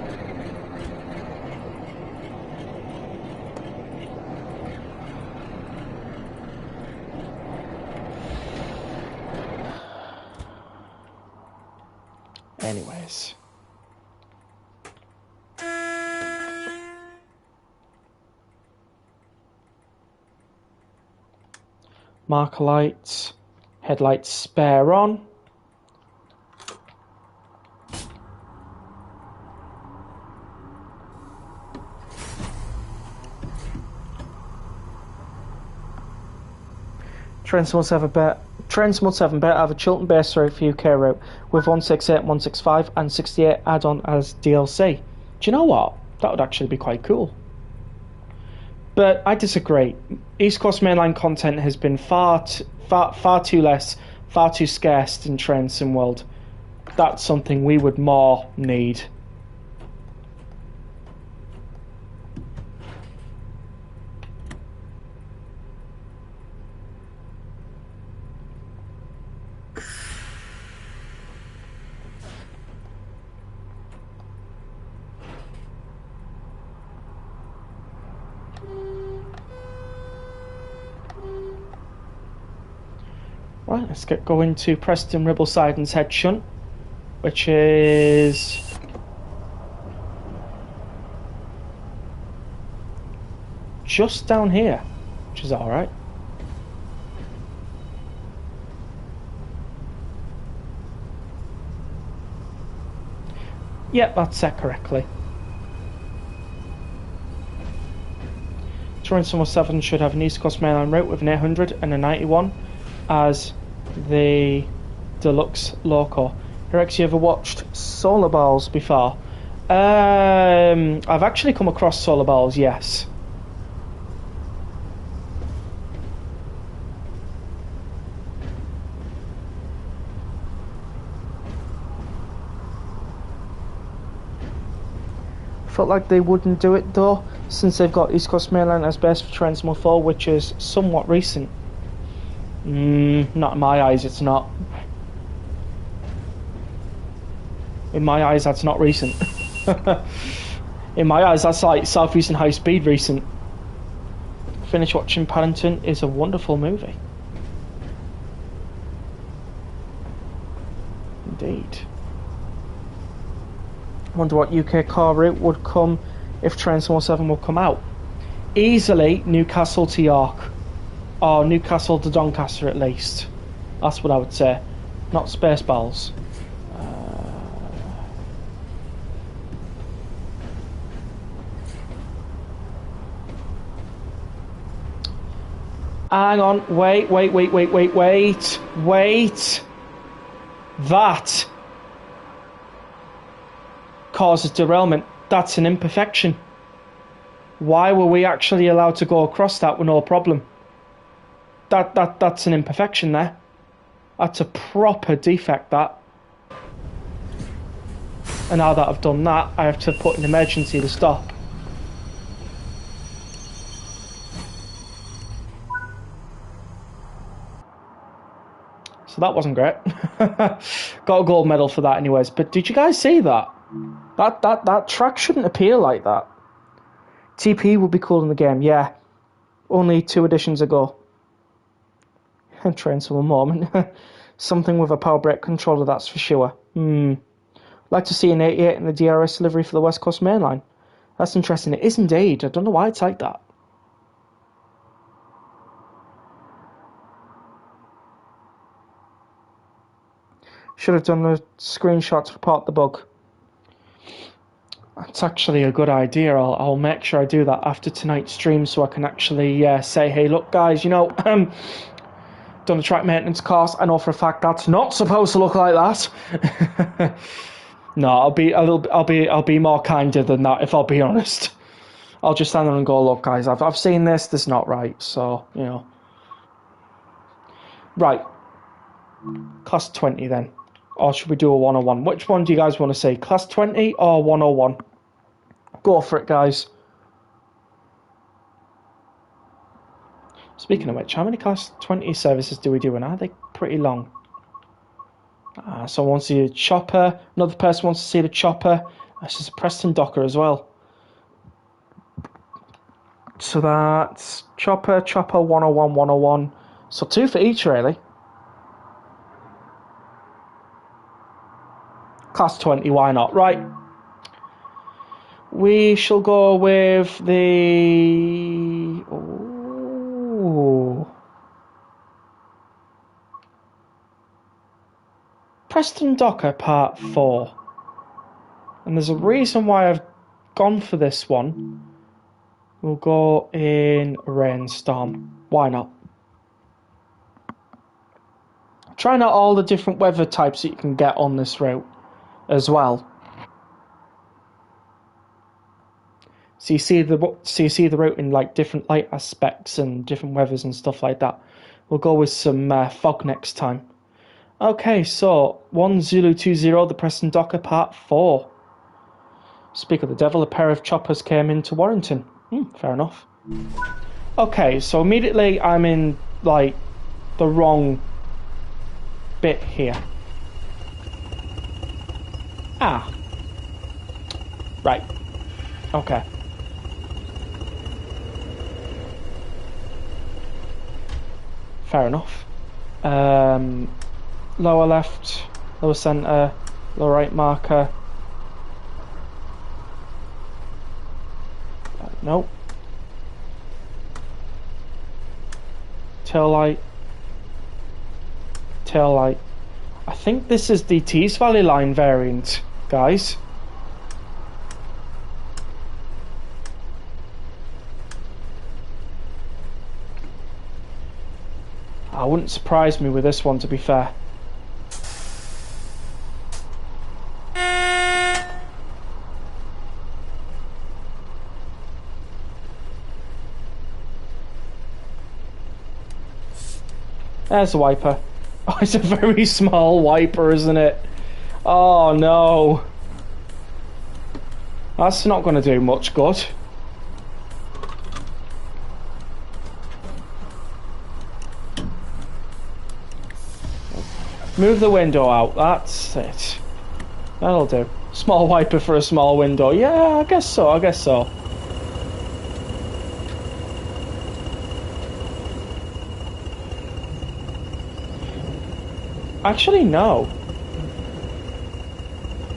Anyways. Marker lights. Headlights spare on. Trans 7 bet have a Chiltern base route for UK route with 168, 165 and 68 add-on as DLC. Do you know what? That would actually be quite cool. But I disagree. East Coast mainline content has been far too less, far too scarce in Train Sim World. That's something we would more need. Right, let's get going to Preston Ribblesiden's head shunt, which is just down here, which is alright. Yep, that's set correctly. Train 7 should have an East Coast mainline route with an 800 and a 91 as the deluxe loco. Rex, you ever watched Solar Balls before? I've actually come across Solar Balls, yes. Felt like they wouldn't do it though, since they've got East Coast mainline as base for Train 4, which is somewhat recent. Not in my eyes, it's not. In my eyes, that's not recent. In my eyes, that's like South Eastern High Speed recent. Finish watching Paddington is a wonderful movie. Indeed. I wonder what UK car route would come if Train 7 would come out. Easily Newcastle to York. Or Newcastle to Doncaster at least. That's what I would say. Not Spaceballs. Hang on. Wait. That causes derailment. That's an imperfection. Why were we actually allowed to go across that with no problem? That's an imperfection there. That's a proper defect, that. And now that I've done that, I have to put an emergency to stop. So that wasn't great. Got a gold medal for that anyways. But did you guys see that? That track shouldn't appear like that. TP would be cool in the game, yeah. Only 2 editions ago. Train someone more. Something with a power brake controller, that's for sure. Like to see an 88 in the DRS delivery for the West Coast Main Line. That's interesting. It is indeed. I don't know why it's like that. Should have done a screenshot to report the bug. That's actually a good idea. I'll make sure I do that after tonight's stream so I can actually say, hey, look, guys, you know, done a track maintenance course. I know for a fact that's not supposed to look like that. No, I'll be more kinder than that, if I'll be honest. I'll just stand there and go, look, guys, I've seen this. This is not right. So, you know. Right. Class 20 then. Or should we do a 101? Which one do you guys want to see? Class 20 or 101? Go for it, guys. Speaking of which, how many Class 20 services do we do? And are they pretty long? Someone wants to see the chopper. Another person wants to see the chopper. This is a Preston Docker as well. So that's chopper, 101, 101. So 2 for each, really. Class 20, why not? Right. We shall go with the... Ooh. Preston Docker Part 4. And there's a reason why I've gone for this one. We'll go in Rainstorm. Why not? Trying out all the different weather types that you can get on this route as well. So you see the route in like different light aspects and different weathers and stuff like that. We'll go with some fog next time. Okay, so 1 Zulu 20, the Preston Docker Part 4. Speak of the devil, a pair of choppers came into Warrington. Fair enough. Okay, so immediately I'm in like the wrong bit here. Right. Okay. Fair enough. Lower left, lower centre, lower right marker. Nope. Tail light. Tail light. I think this is the Tees Valley line variant, guys. I wouldn't surprise me with this one, to be fair. There's a wiper. Oh, it's a very small wiper, isn't it? Oh no. That's not going to do much good. Move the window out, that's it. That'll do. Small wiper for a small window. Yeah, I guess so, I guess so. Actually, no.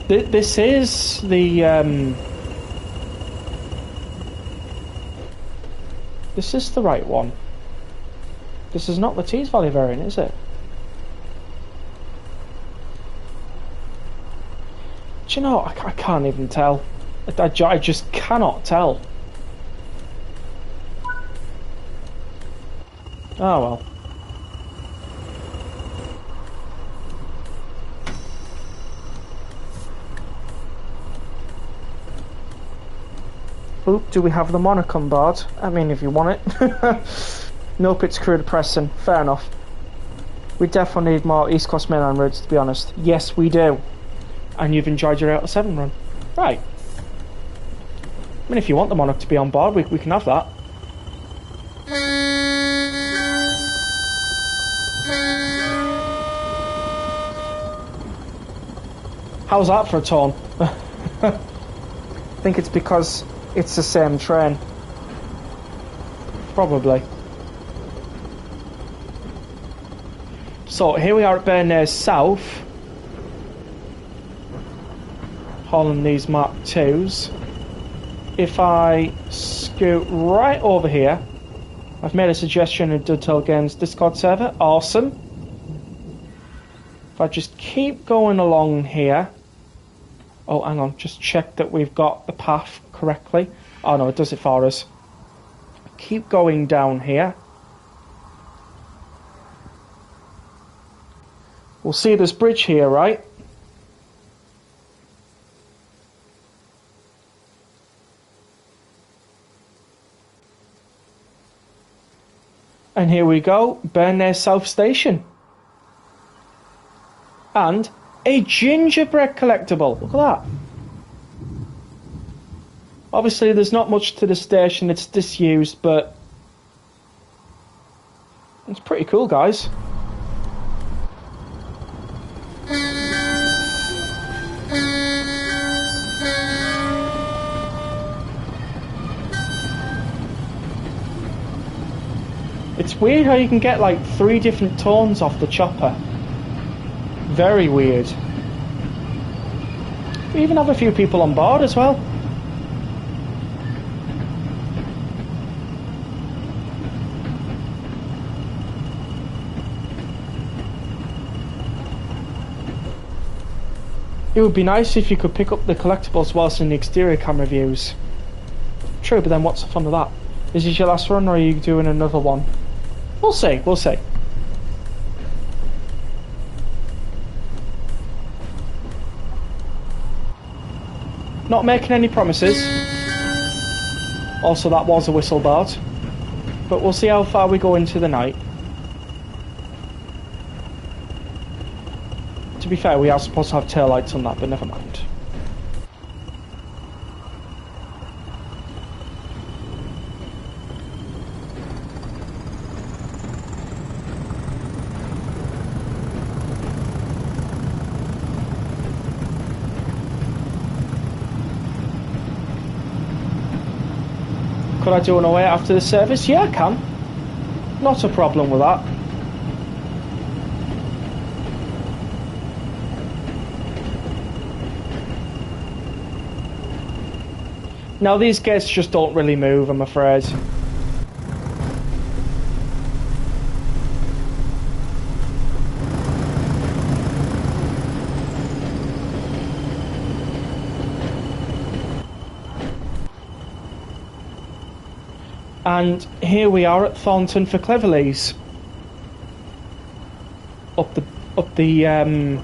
This is the this is the right one. This is not the Tees Valley variant, is it? Do you know, I can't even tell. I just cannot tell. Oh well. Oop, do we have the Monarch on board? I mean, if you want it. Nope, it's crew depressing. Fair enough. We definitely need more East Coast Mainline routes, to be honest. Yes, we do. And you've enjoyed your 8 out of 7 run. Right. I mean, if you want the Monarch to be on board, we can have that. How's that for a tone? I think it's because it's the same train. Probably. So here we are at Bernays South, hauling these Mark IIs. If I scoot right over here, I've made a suggestion in Dovetail Games Discord server. Awesome. If I just keep going along here. Oh, hang on, just check that we've got the path correctly. Oh no, it does it for us. Keep going down here. We'll see this bridge here, right? And here we go, Bernays South Station. And a gingerbread collectible. Look at that. Obviously, there's not much to the station. It's disused, but it's pretty cool, guys. It's weird how you can get like 3 different tones off the chopper. Very weird. We even have a few people on board as well. It would be nice if you could pick up the collectibles whilst in the exterior camera views. True, but then what's the fun of that? Is this your last run or are you doing another one? We'll see, we'll see. Not making any promises. Also, that was a whistle board. But we'll see how far we go into the night. To be fair, we are supposed to have taillights on that, but never mind. Could I do an 08 after the service? Yeah, I can. Not a problem with that. Now these gates just don't really move, I'm afraid. And here we are at Thornton for Cleverleys. Up the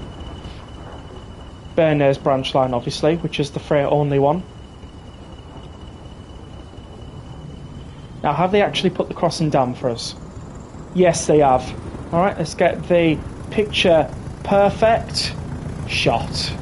Bernays branch line, obviously, which is the freight only one. Now, have they actually put the crossing down for us? Yes, they have. Alright, let's get the picture perfect shot.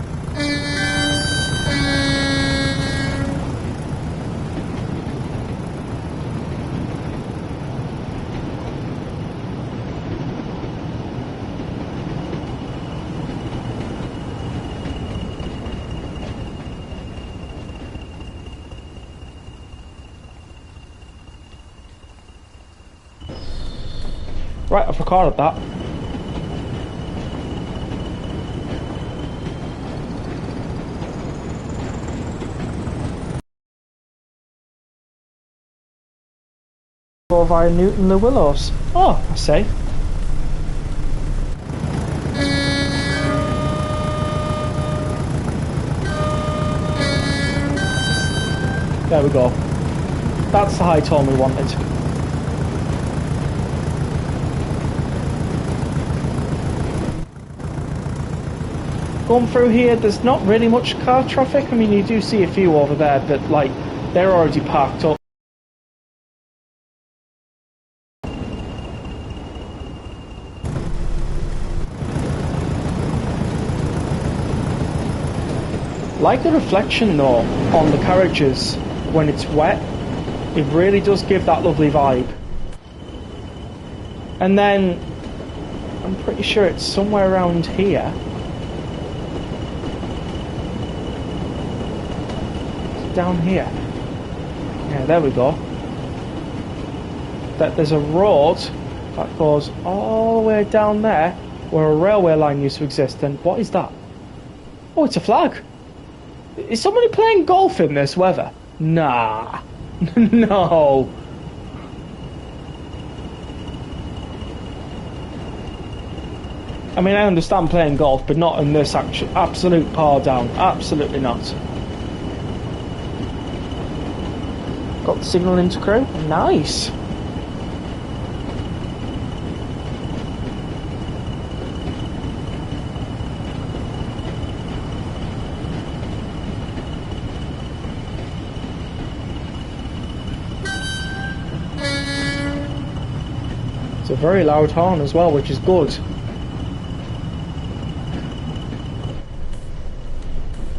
Right, I've recorded that. Go via Newton Le Willows. Oh, I see. There we go. That's the high tone we wanted. Going through here, there's not really much car traffic. I mean, you do see a few over there, but like, they're already parked up. Like the reflection though on the carriages when it's wet. It really does give that lovely vibe. And then I'm pretty sure it's somewhere around here. It's down here. Yeah, there we go. That there's a road that goes all the way down there where a railway line used to exist. And what is that? Oh, it's a flag. Is somebody playing golf in this weather? Nah. No. I mean, I understand playing golf, but not in this absolute par down. Absolutely not. Got the signal into crew. Nice. It's a very loud horn as well, which is good.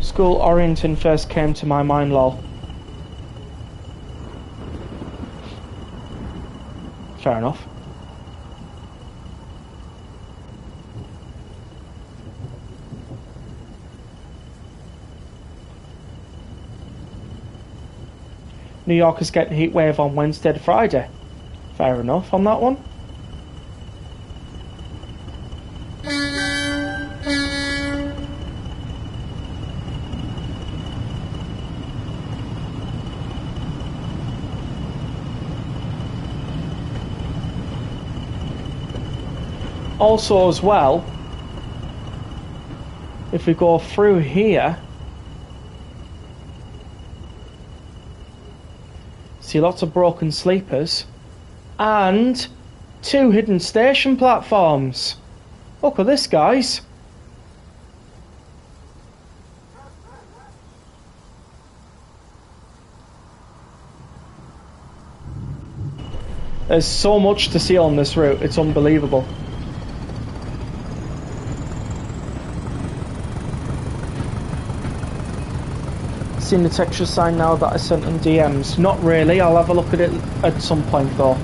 School orienting first came to my mind, lol. Fair enough. New Yorkers get the heat wave on Wednesday to Friday. Fair enough on that one. Also as well, if we go through here, see lots of broken sleepers and 2 hidden station platforms. Look at this, guys. There's so much to see on this route, it's unbelievable. Seen the texture sign now that I sent in DMs? Not really, I'll have a look at it at some point though.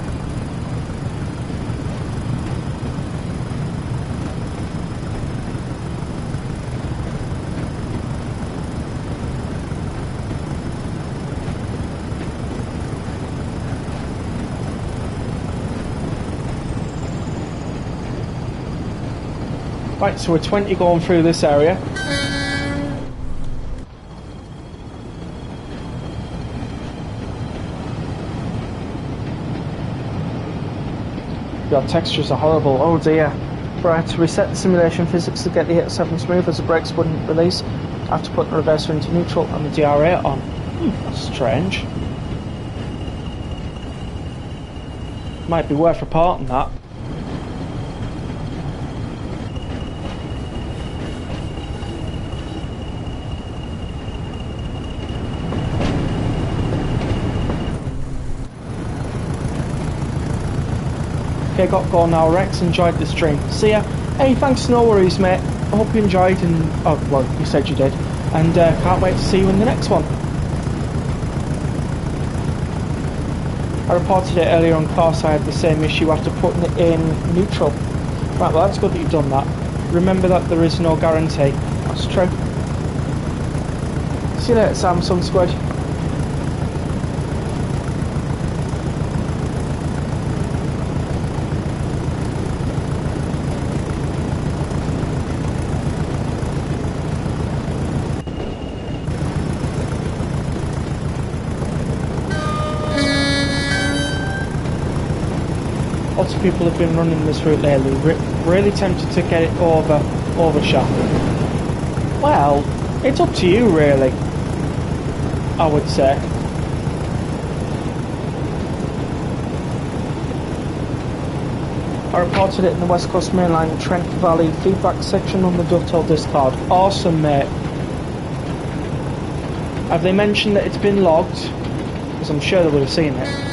Right, so we're 20 going through this area. Your textures are horrible, oh dear. But I had to reset the simulation physics to get the 807 smooth as the brakes wouldn't release. I have to put the reverser into neutral and the DR8 on. That's strange. Might be worth reporting that. Okay, got going now, Rex. Enjoyed the stream. See ya. Hey, thanks, no worries, mate. I hope you enjoyed, and oh, well, you said you did. And can't wait to see you in the next one. I reported it earlier on course. I had the same issue after putting it in neutral. Right, well, that's good that you've done that. Remember that there is no guarantee. That's true. See you later, Samsung Squid. Lots of people have been running this route lately, really tempted to get it overshot. Well, it's up to you really, I would say. I reported it in the West Coast Mainline Trent Valley feedback section on the Dovetail Discord. Awesome, mate. Have they mentioned that it's been logged? Because I'm sure they would have seen it.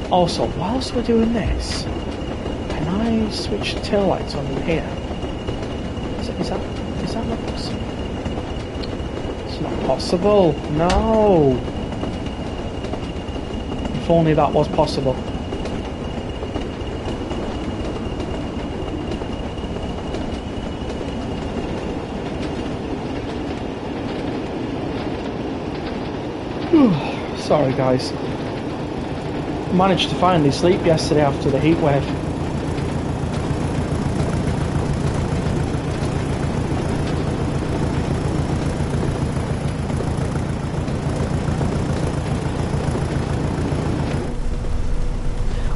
Also, whilst we're doing this, can I switch the tail lights on in here? Is that not possible? It's not possible. No. If only that was possible. Sorry guys. Managed to finally sleep yesterday after the heat wave.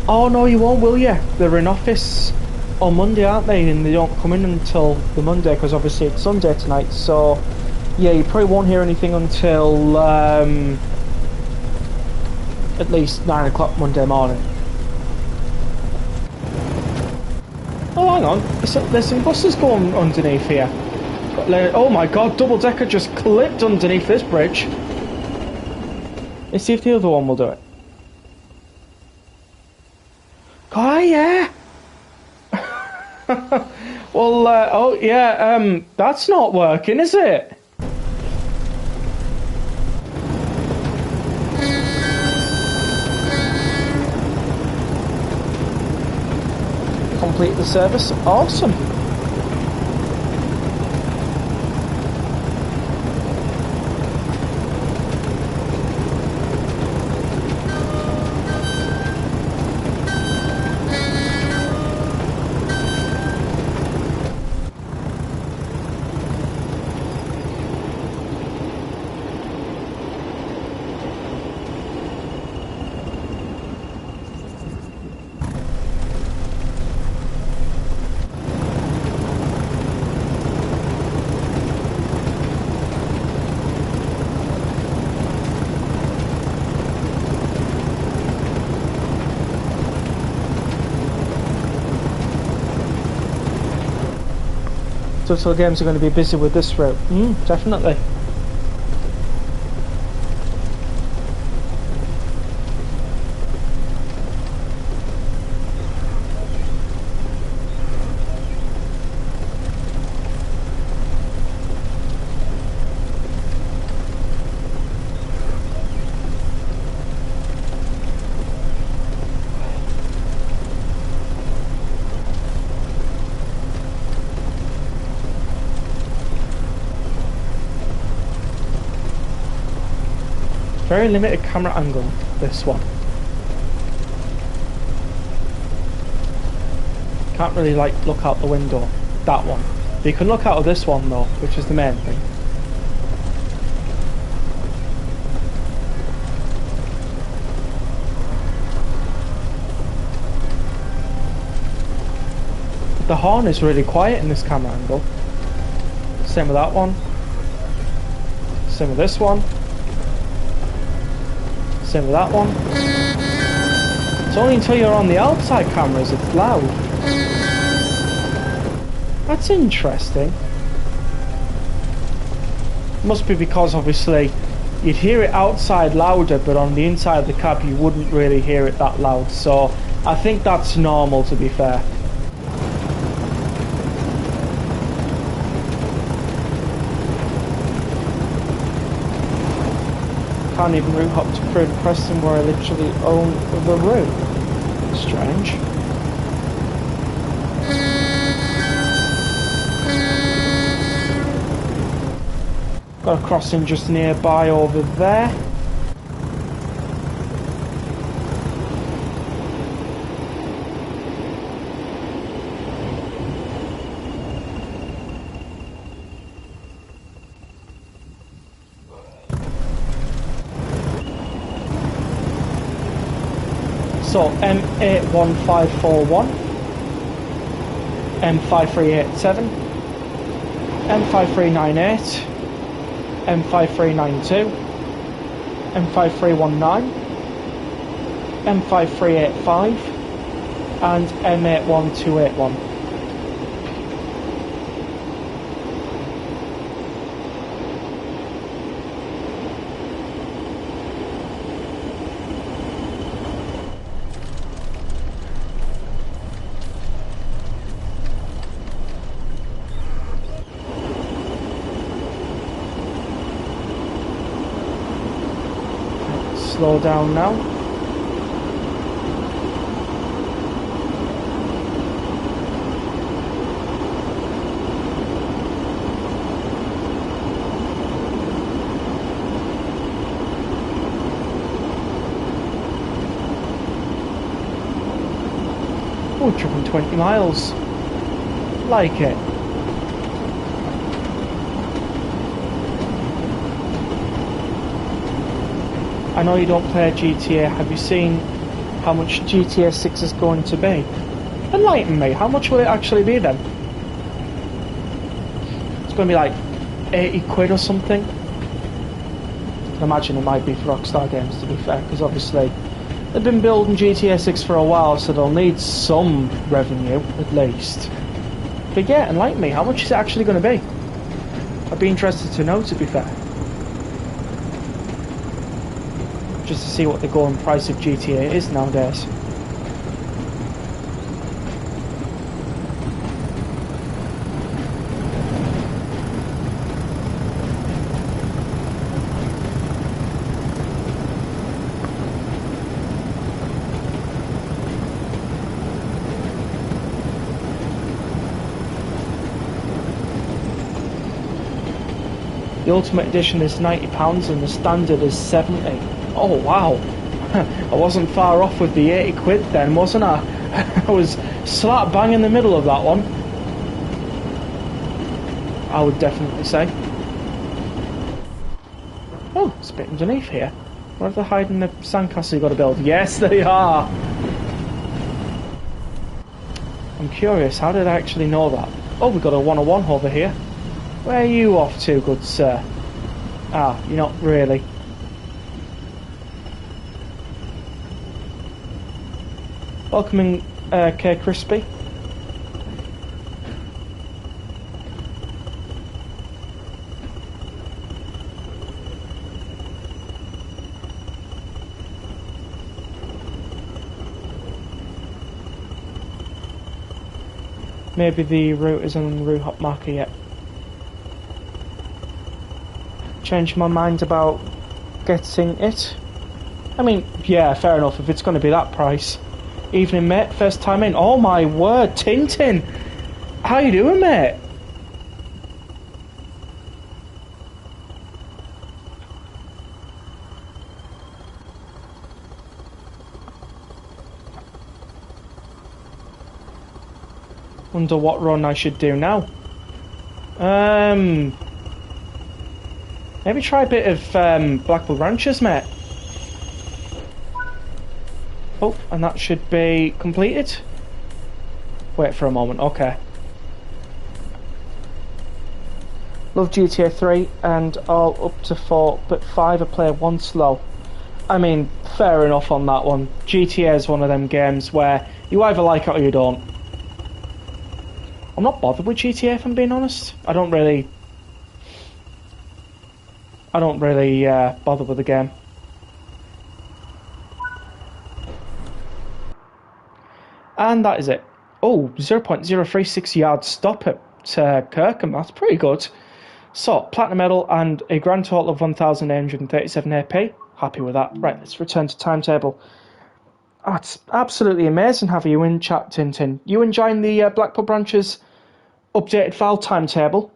Oh no, you won't, will you? They're in office on Monday, aren't they? And they don't come in until the Monday because obviously it's Sunday tonight. So yeah, you probably won't hear anything until at least 9 o'clock Monday morning. Oh, hang on. There's some buses going underneath here. Oh my god, double decker just clipped underneath this bridge. Let's see if the other one will do it. Oh yeah. Well, oh yeah. That's not working, is it? Complete the service. Awesome. Total Games are going to be busy with this route. Definitely. Very limited camera angle, this one. Can't really like look out the window, that one. But you can look out of this one though, which is the main thing. The horn is really quiet in this camera angle. Same with that one. Same with this one. Same with that one. It's only until you're on the outside cameras it's loud. That's interesting. Must be because obviously you'd hear it outside louder, but on the inside of the cab you wouldn't really hear it that loud. So I think that's normal, to be fair. Can't even route hop to Fylde Preston where I literally own the route. Strange. Got a crossing just nearby over there. So M81541, M5387, M5398, M5392, M5319, M5385 and M81281. slow down now. Oh, driven 20 miles. Like it. I know you don't play GTA. Have you seen how much GTA 6 is going to be? Enlighten me. How much will it actually be then? It's going to be like 80 quid or something. I can imagine it might be for Rockstar Games, to be fair, because obviously they've been building GTA 6 for a while, so they'll need some revenue, at least. But yeah, enlighten me, how much is it actually going to be? I'd be interested to know, to be fair. Just to see what the going price of GTA is nowadays. The Ultimate Edition is £90 and the Standard is £70. Oh wow, I wasn't far off with the 80 quid then, wasn't I? I was slap bang in the middle of that one, I would definitely say. Oh, it's a bit underneath here. Where are they hiding the sandcastle you've got to build? Yes, they are! I'm curious, how did I actually know that? Oh, we've got a 101 over here. Where are you off to, good sir? Ah, you're not really. Welcoming K Crispy. Maybe the route isn't on the route hop marker yet. Changed my mind about getting it. I mean, yeah, fair enough, if it's going to be that price. Evening, mate, first time in. Oh my word, Tintin! How you doing, mate? Wonder what run I should do now. Maybe try a bit of Blackpool Branches, mate. Oh, and that should be completed. Wait for a moment, okay. Love GTA 3 and all up to 4, but 5 I play one slow. I mean, fair enough on that one. GTA is one of them games where you either like it or you don't. I'm not bothered with GTA if I'm being honest. I don't really bother with the game. And that is it. Oh, 0.036 yard stop at Kirkham. That's pretty good. So, platinum medal and a grand total of 1,837 AP. Happy with that. Right, let's return to timetable. That's absolutely amazing having you in chat, Tintin. You enjoying the Blackpool Branches updated file timetable?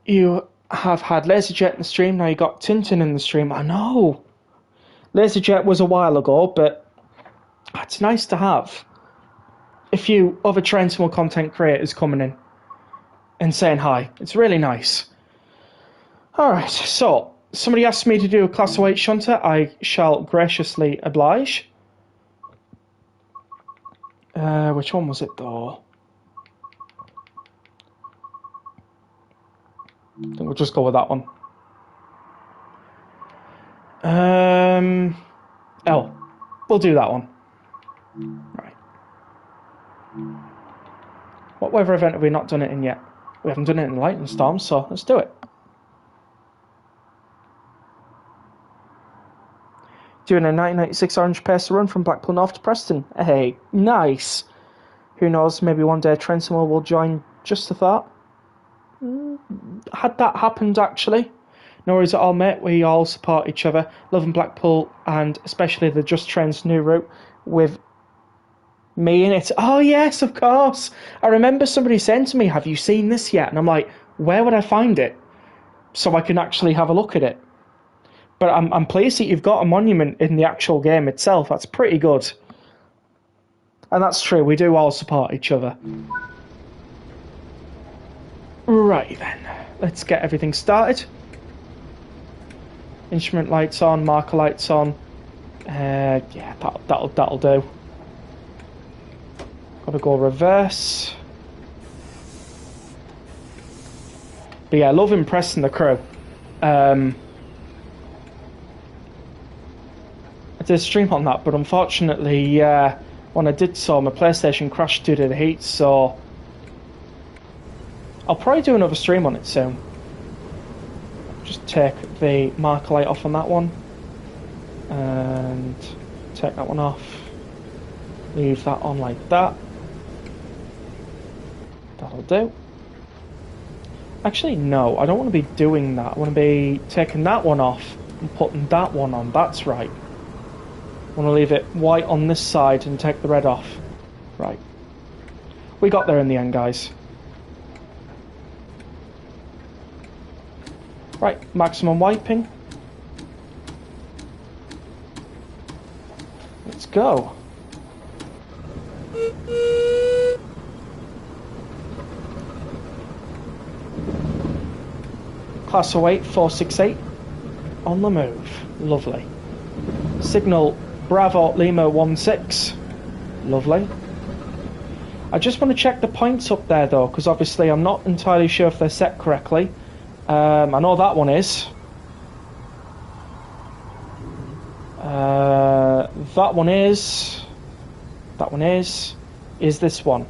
You have had LaserJet in the stream, now you got Tintin in the stream. I know. LaserJet was a while ago, but it's nice to have a few other Trainable content creators coming in and saying hi. It's really nice. Alright, so somebody asked me to do a Class 08 shunter. I shall graciously oblige. Which one was it though? I think we'll just go with that one. Oh, we'll do that one. Right. What weather event have we not done it in yet? We haven't done it in Lightning Storm, so let's do it. Doing a 1996 Orange Pacer run from Blackpool North to Preston. Hey, nice. Who knows, maybe one day Trenton will join. Just a thought. Had that happened, actually, No worries at all, mate. We all support each other. Loving Blackpool, and especially the Just Trains new route with me in it. Oh, yes, of course. I remember somebody saying to me, have you seen this yet? And I'm like, where would I find it? So I can actually have a look at it. But I'm pleased that you've got a monument in the actual game itself. That's pretty good. And that's true, we do all support each other. Right then, let's get everything started. Instrument lights on, marker lights on. Yeah, that'll do. Gotta go reverse. But yeah, I love impressing the crew. I did a stream on that, but unfortunately, when I did so, my PlayStation crashed due to the heat, so I'll probably do another stream on it soon. Just take the marker light off on that one, and take that one off. Leave that on like that. That'll do. Actually, no, I don't want to be doing that. I want to be taking that one off and putting that one on. That's right. I want to leave it white on this side and take the red off. Right. We got there in the end, guys. Right, maximum wiping. Let's go. Class 08 468 on the move. Lovely. Signal Bravo Lima 16. Lovely. I just want to check the points up there though, because obviously I'm not entirely sure if they're set correctly. I know that one is. That one is. That one is. Is this one?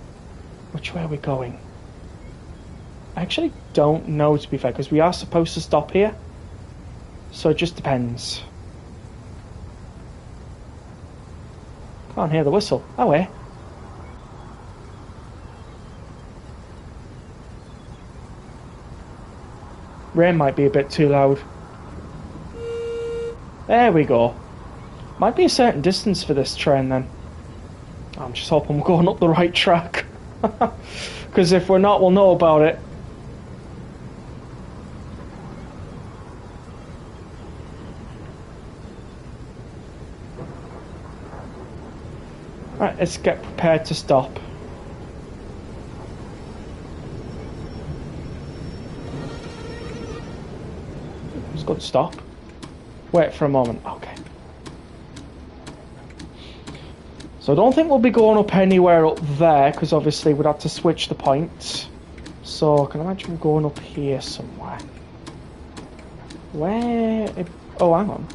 Which way are we going? I actually don't know, to be fair, because we are supposed to stop here. So it just depends. Can't hear the whistle. Oh, eh? Rain might be a bit too loud. There we go. Might be a certain distance for this train then. I'm just hoping we're going up the right track. Because if we're not, we'll know about it. Right, let's get prepared to stop. It's good to stop. Wait for a moment. Okay. So I don't think we'll be going up anywhere up there, because obviously we'd have to switch the points. So I can imagine going up here somewhere. Where? Oh, hang on.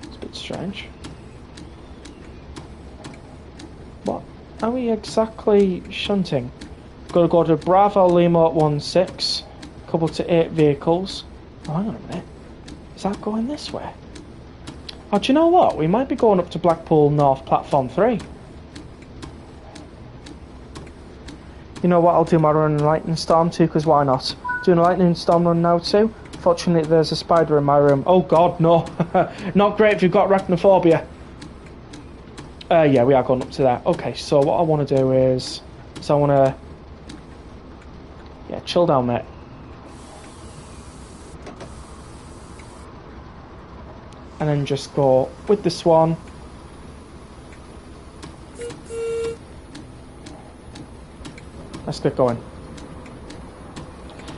It's a bit strange. What are we exactly shunting? Got to go to Bravo Lima 16, coupled to 8 vehicles. Oh, hang on a minute. Is that going this way? Oh, do you know what? We might be going up to Blackpool North Platform 3. You know what? I'll do my run in Lightning Storm too, because why not? Doing a Lightning Storm run now too. Fortunately, there's a spider in my room. Oh god, no. Not great if you've got arachnophobia. Yeah, we are going up to that. Okay, so what I want to do is... So I want to... Yeah, chill down, mate. And then just go with the Swan. Let's get going.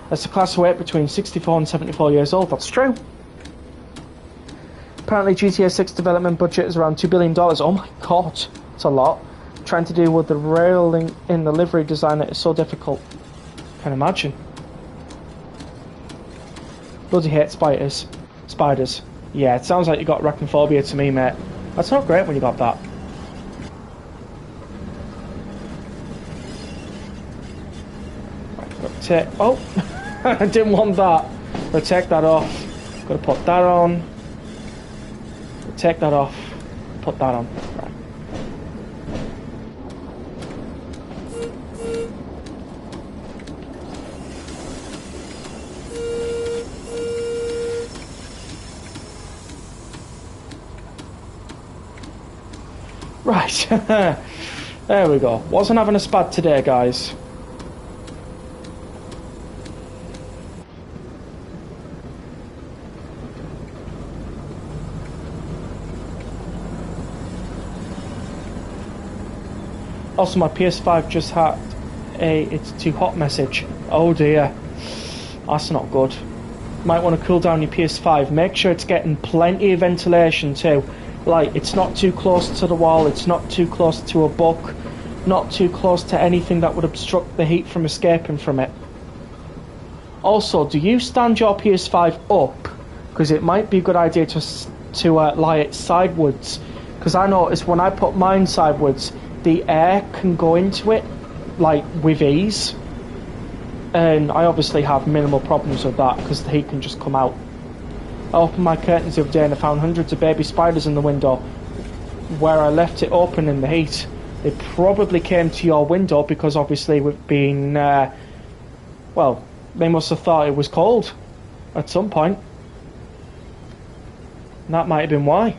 That's a class weight between 64 and 74 years old. That's true. Apparently GTA 6 development budget is around $2 billion. Oh my god, that's a lot. Trying to deal with the railing in the livery designer is so difficult. Can imagine. Bloody hate spiders. Spiders. Yeah, it sounds like you got arachnophobia to me, mate. That's not great when you got that. Right, gotta take... Oh! I didn't want that. Gotta take that off. Gotta put that on. Gotta take that off. Put that on. Right. Right. There we go. Wasn't having a spad today, guys. Also, my PS5 just had a "it's too hot" message. Oh dear. That's not good. Might want to cool down your PS5. Make sure it's getting plenty of ventilation too. Like, it's not too close to the wall, it's not too close to a book, not too close to anything that would obstruct the heat from escaping from it. Also, do you stand your PS5 up? Because it might be a good idea to lie it sideways. Because I noticed when I put mine sideways, the air can go into it, like, with ease. And I obviously have minimal problems with that, because the heat can just come out. I opened my curtains the other day and I found hundreds of baby spiders in the window where I left it open in the heat. They probably came to your window because obviously we've been, well, they must have thought it was cold at some point. And that might have been why.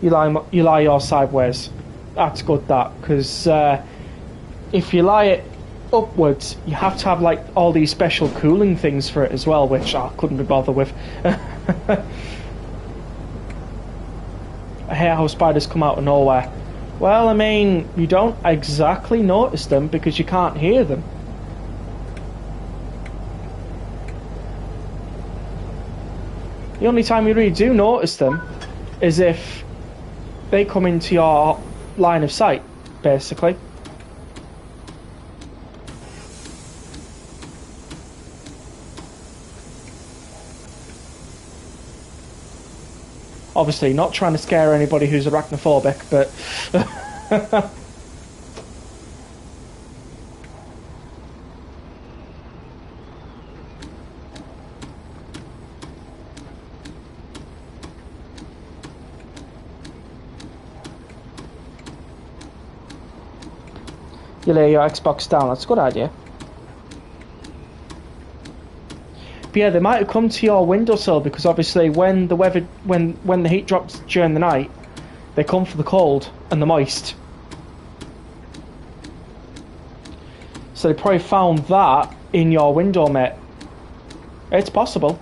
You lie yours sideways. That's good, that, because if you lie it upwards, you have to have like all these special cooling things for it as well, which I couldn't be bothered with. I hate how spiders come out of nowhere. Well, I mean, you don't exactly notice them because you can't hear them. The only time you really do notice them is if they come into your line of sight, basically. Obviously, not trying to scare anybody who's arachnophobic, but... you lay your Xbox down, that's a good idea. But yeah, they might have come to your windowsill because obviously when the weather, when the heat drops during the night, they come for the cold and the moist. So they probably found that in your window, mate. It's possible.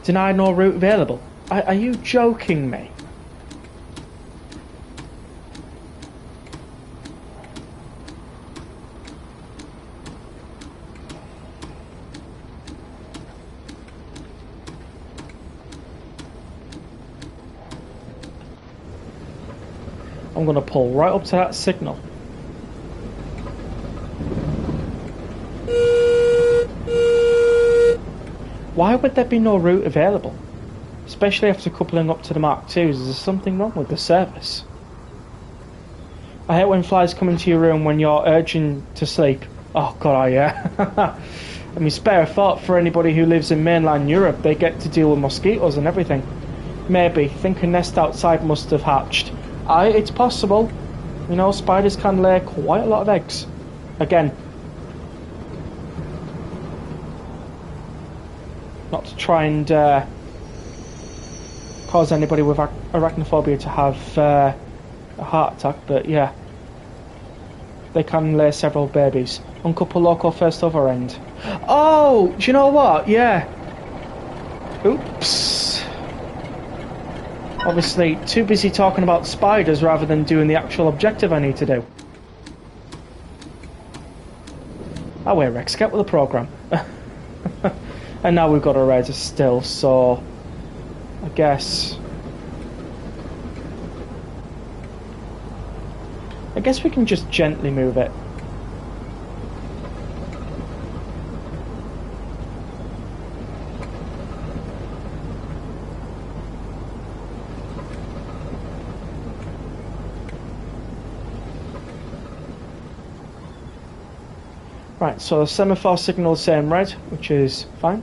Denied, no route available. Are you joking me? I'm going to pull right up to that signal. Why would there be no route available? Especially after coupling up to the Mark IIs, is there something wrong with the service? I hate when flies come into your room when you're urging to sleep. Oh god, yeah. I mean, spare a thought for anybody who lives in mainland Europe, they get to deal with mosquitoes and everything. Maybe, think a nest outside must have hatched. It's possible. You know, spiders can lay quite a lot of eggs. Again, not to try and cause anybody with arachnophobia to have a heart attack, but yeah, they can lay several babies. Uncouple local first other end. Oh, do you know what? Yeah. Oops. Obviously, too busy talking about spiders rather than doing the actual objective I need to do. Oh wait, Rex, get with the programme. And now we've got a red still, so... I guess we can just gently move it. Right, so the semaphore signal is saying red, which is fine.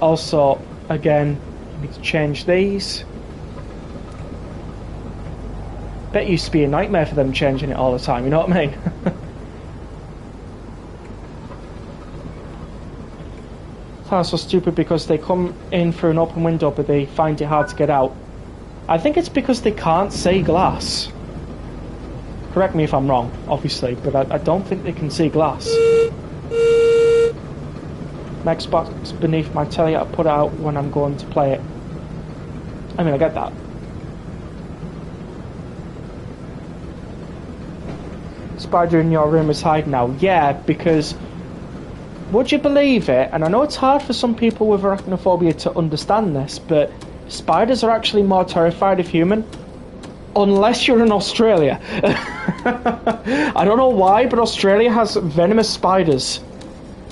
Also, again, we need to change these. Bet it used to be a nightmare for them changing it all the time, you know what I mean? That's so stupid because they come in through an open window but they find it hard to get out. I think it's because they can't see glass. Correct me if I'm wrong, obviously, but I don't think they can see glass. Xbox beneath my telly, I put it out when I'm going to play it. I mean, I get that. Spider in your room is hiding now. Yeah, because would you believe it? And I know it's hard for some people with arachnophobia to understand this, but spiders are actually more terrified of human. Unless you're in Australia. I don't know why, but Australia has venomous spiders.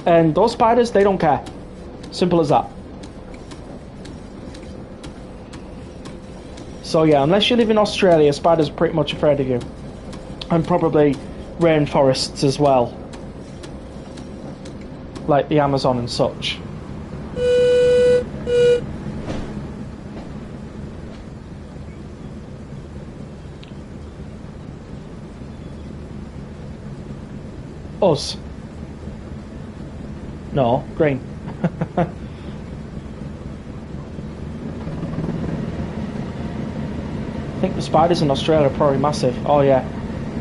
And those spiders, they don't care. Simple as that. So yeah, unless you live in Australia, spiders are pretty much afraid of you. And probably rainforests as well. Like the Amazon and such. Us. No, green. I think the spiders in Australia are probably massive. Oh yeah.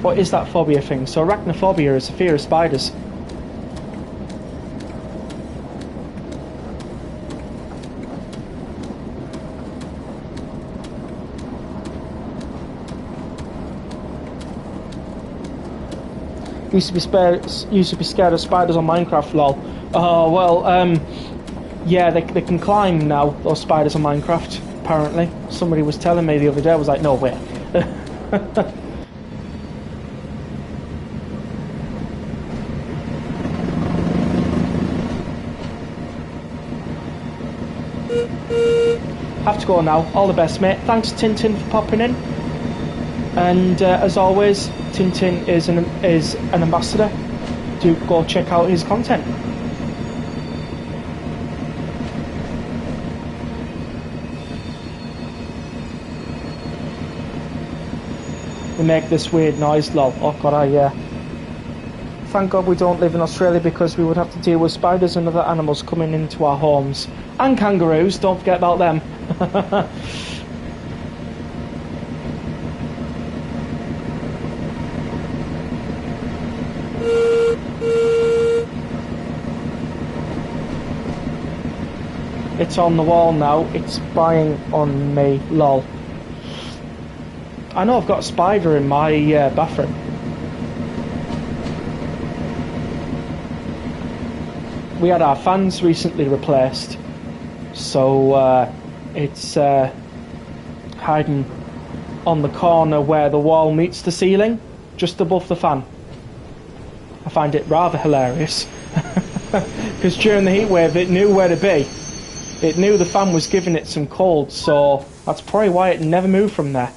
What is that phobia thing? So arachnophobia is a fear of spiders. Used to be scared of spiders on Minecraft, lol. Oh well, yeah, they can climb now. Those spiders on Minecraft. Apparently, somebody was telling me the other day. I was like, no way. Have to go now. All the best, mate. Thanks, Tintin, for popping in. And as always, Tintin is an ambassador. Do go check out his content. They make this weird noise, lol. Oh god, thank God we don't live in Australia because we would have to deal with spiders and other animals coming into our homes. And kangaroos, don't forget about them. It's on the wall now, it's spying on me, lol. I know I've got a spider in my bathroom. We had our fans recently replaced, so it's hiding on the corner where the wall meets the ceiling, just above the fan. I find it rather hilarious, because during the heat wave it knew where to be. It knew the fan was giving it some cold, so that's probably why it never moved from there.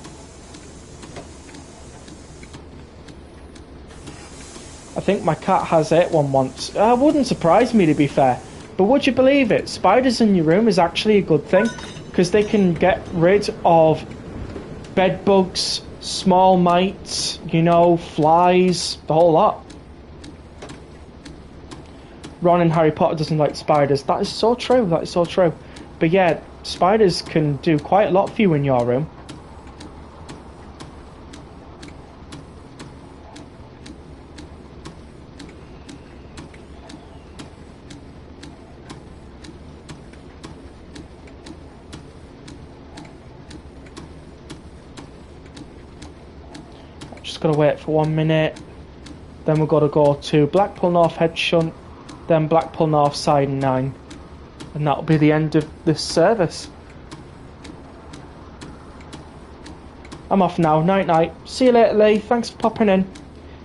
I think my cat has ate one once. Wouldn't surprise me, to be fair. But would you believe it? Spiders in your room is actually a good thing, because they can get rid of bed bugs, small mites, you know, flies, the whole lot. Ron in Harry Potter doesn't like spiders. That is so true, that is so true. But yeah, spiders can do quite a lot for you in your room. Just gotta wait for 1 minute. Then we've got to go to Blackpool North Head Shunt, then Blackpool North Side 9. And that'll be the end of this service. I'm off now. Night night. See you later, Lee. Thanks for popping in.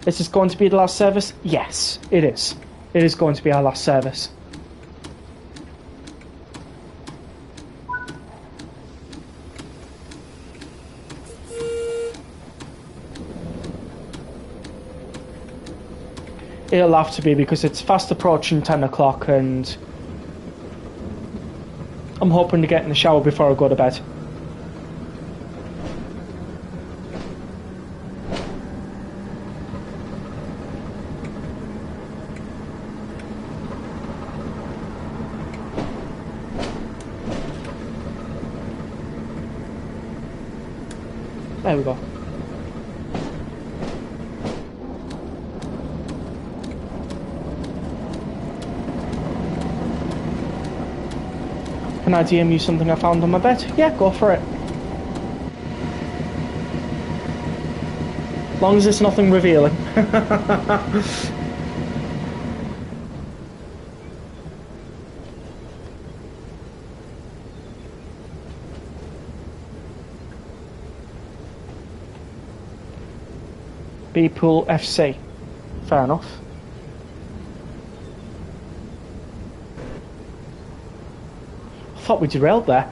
This is going to be the last service? Yes, it is. It is going to be our last service. It'll have to be because it's fast approaching 10 o'clock and I'm hoping to get in the shower before I go to bed. There we go. Can I DM you something I found on my bed? Yeah, go for it. As long as it's nothing revealing. B-Pool FC. Fair enough. I thought we derailed there.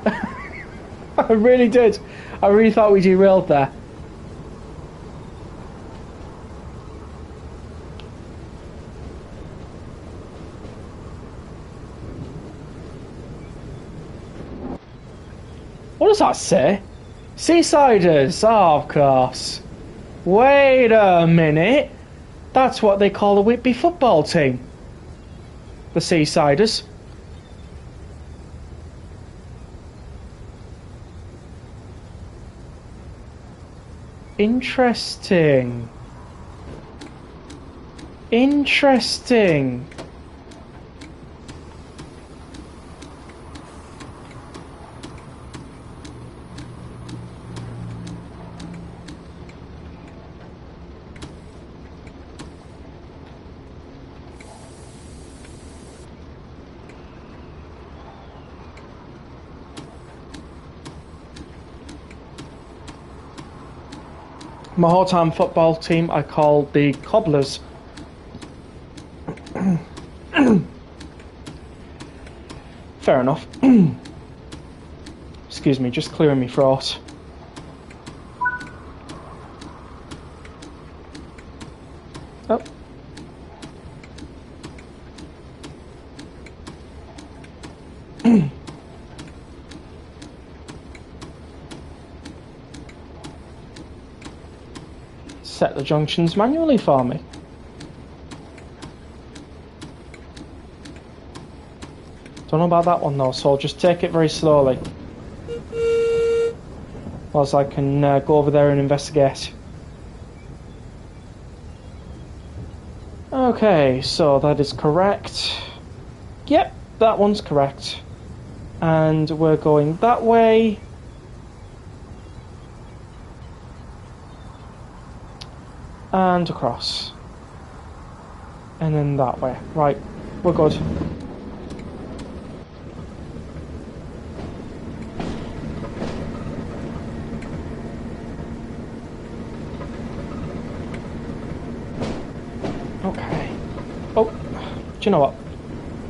I really did. I really thought we derailed there. What does that say? Seasiders, oh, of course. Wait a minute. That's what they call the Whitby football team. The Seasiders. Interesting. Interesting. My whole-time football team I call the Cobblers. Fair enough. Excuse me, just clearing me throat. Oh. Set the junctions manually for me. Don't know about that one though, so I'll just take it very slowly. Whilst I can go over there and investigate. Okay, so that is correct. Yep, that one's correct. And we're going that way. And across. And then that way. Right, we're good. Okay. Oh, do you know what?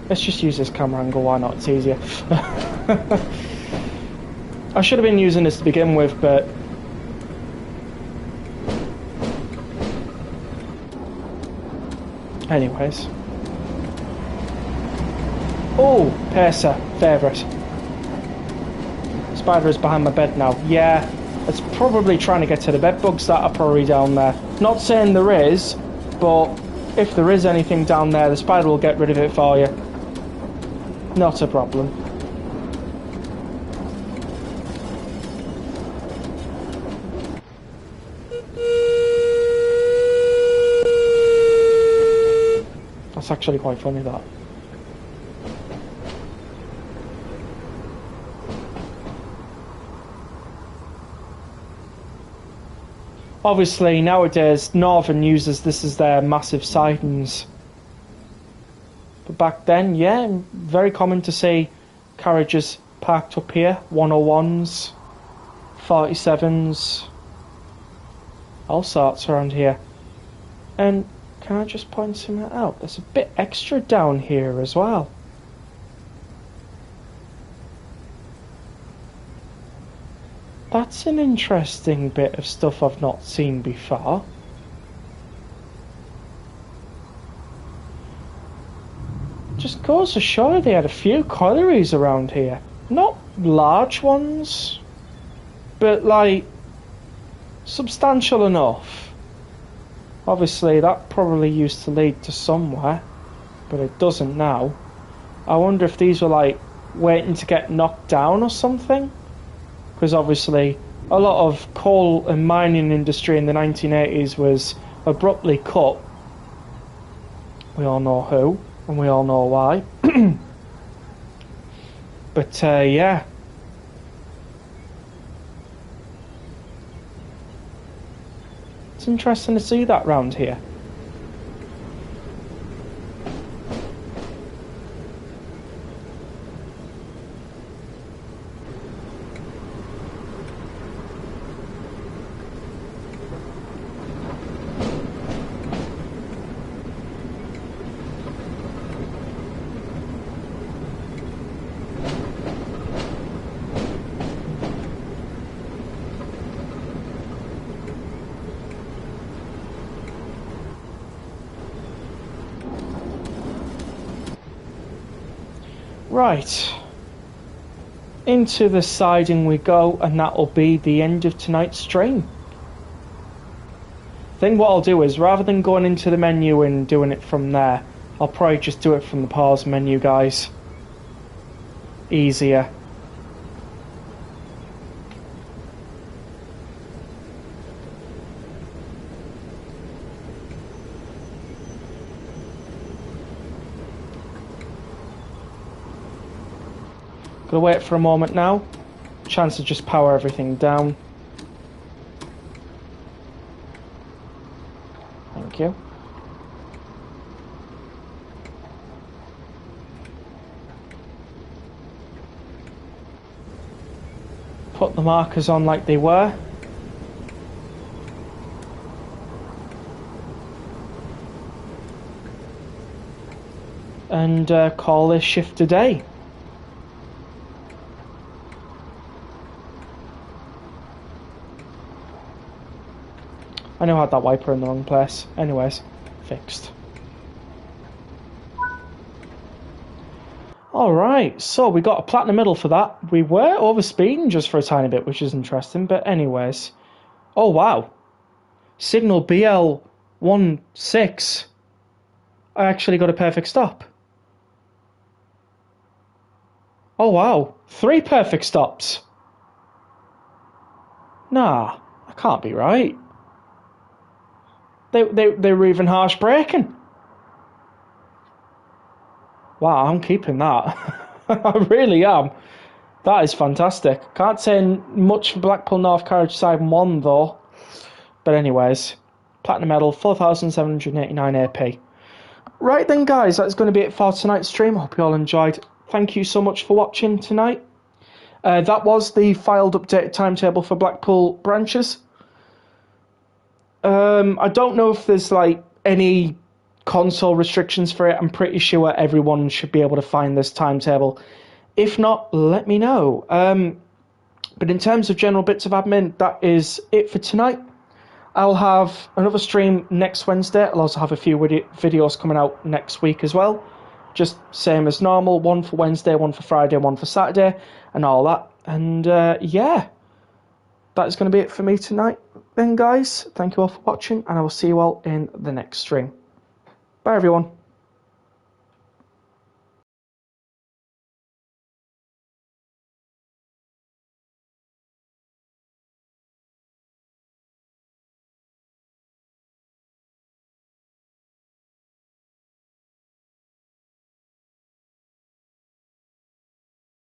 Let's just use this camera angle, why not? It's easier. I should have been using this to begin with, but anyways. Oh, Pacer, favourite. Spider is behind my bed now. Yeah, it's probably trying to get to the bed bugs that are probably down there. Not saying there is, but if there is anything down there, the spider will get rid of it for you. Not a problem. That's actually quite funny, that. Obviously, nowadays, Northern uses this as their massive sightings. But back then, yeah, very common to see carriages parked up here. 101s, 47s, all sorts around here. And can I just point something out? There's a bit extra down here as well. That's an interesting bit of stuff I've not seen before. Just goes to show they had a few collieries around here. Not large ones, but like substantial enough. Obviously that probably used to lead to somewhere, but it doesn't now. I wonder if these were like waiting to get knocked down or something. Because obviously a lot of coal and mining industry in the 1980s was abruptly cut. We all know who, and we all know why. But yeah. It's interesting to see that round here. Right, into the siding we go, and that'll be the end of tonight's stream. I think what I'll do is, rather than going into the menu and doing it from there, I'll probably just do it from the pause menu, guys. Easier. Gonna wait for a moment now. Chance to just power everything down. Thank you. Put the markers on like they were. And call this shift a day. I know I had that wiper in the wrong place. Anyways, fixed. Alright, so we got a platinum medal for that. We were overspeeding just for a tiny bit, which is interesting, but anyways. Oh wow. Signal BL16. I actually got a perfect stop. Oh wow. 3 perfect stops. Nah, that can't be right. They were even harsh braking. Wow, I'm keeping that. I really am. That is fantastic. Can't say much for Blackpool North Carriage Side 1 though. But anyways, platinum medal, 4,789 AP. Right then guys, that's going to be it for tonight's stream. I hope you all enjoyed. Thank you so much for watching tonight. That was the Fylde updated timetable for Blackpool Branches. I don't know if there's like any console restrictions for it. I'm pretty sure everyone should be able to find this timetable. If not, let me know. But in terms of general bits of admin, that is it for tonight. I'll have another stream next Wednesday. I'll also have a few videos coming out next week as well. Just same as normal. One for Wednesday, one for Friday, one for Saturday, and all that. And yeah, that is going to be it for me tonight. Then guys, thank you all for watching, and I will see you all in the next stream. Bye everyone.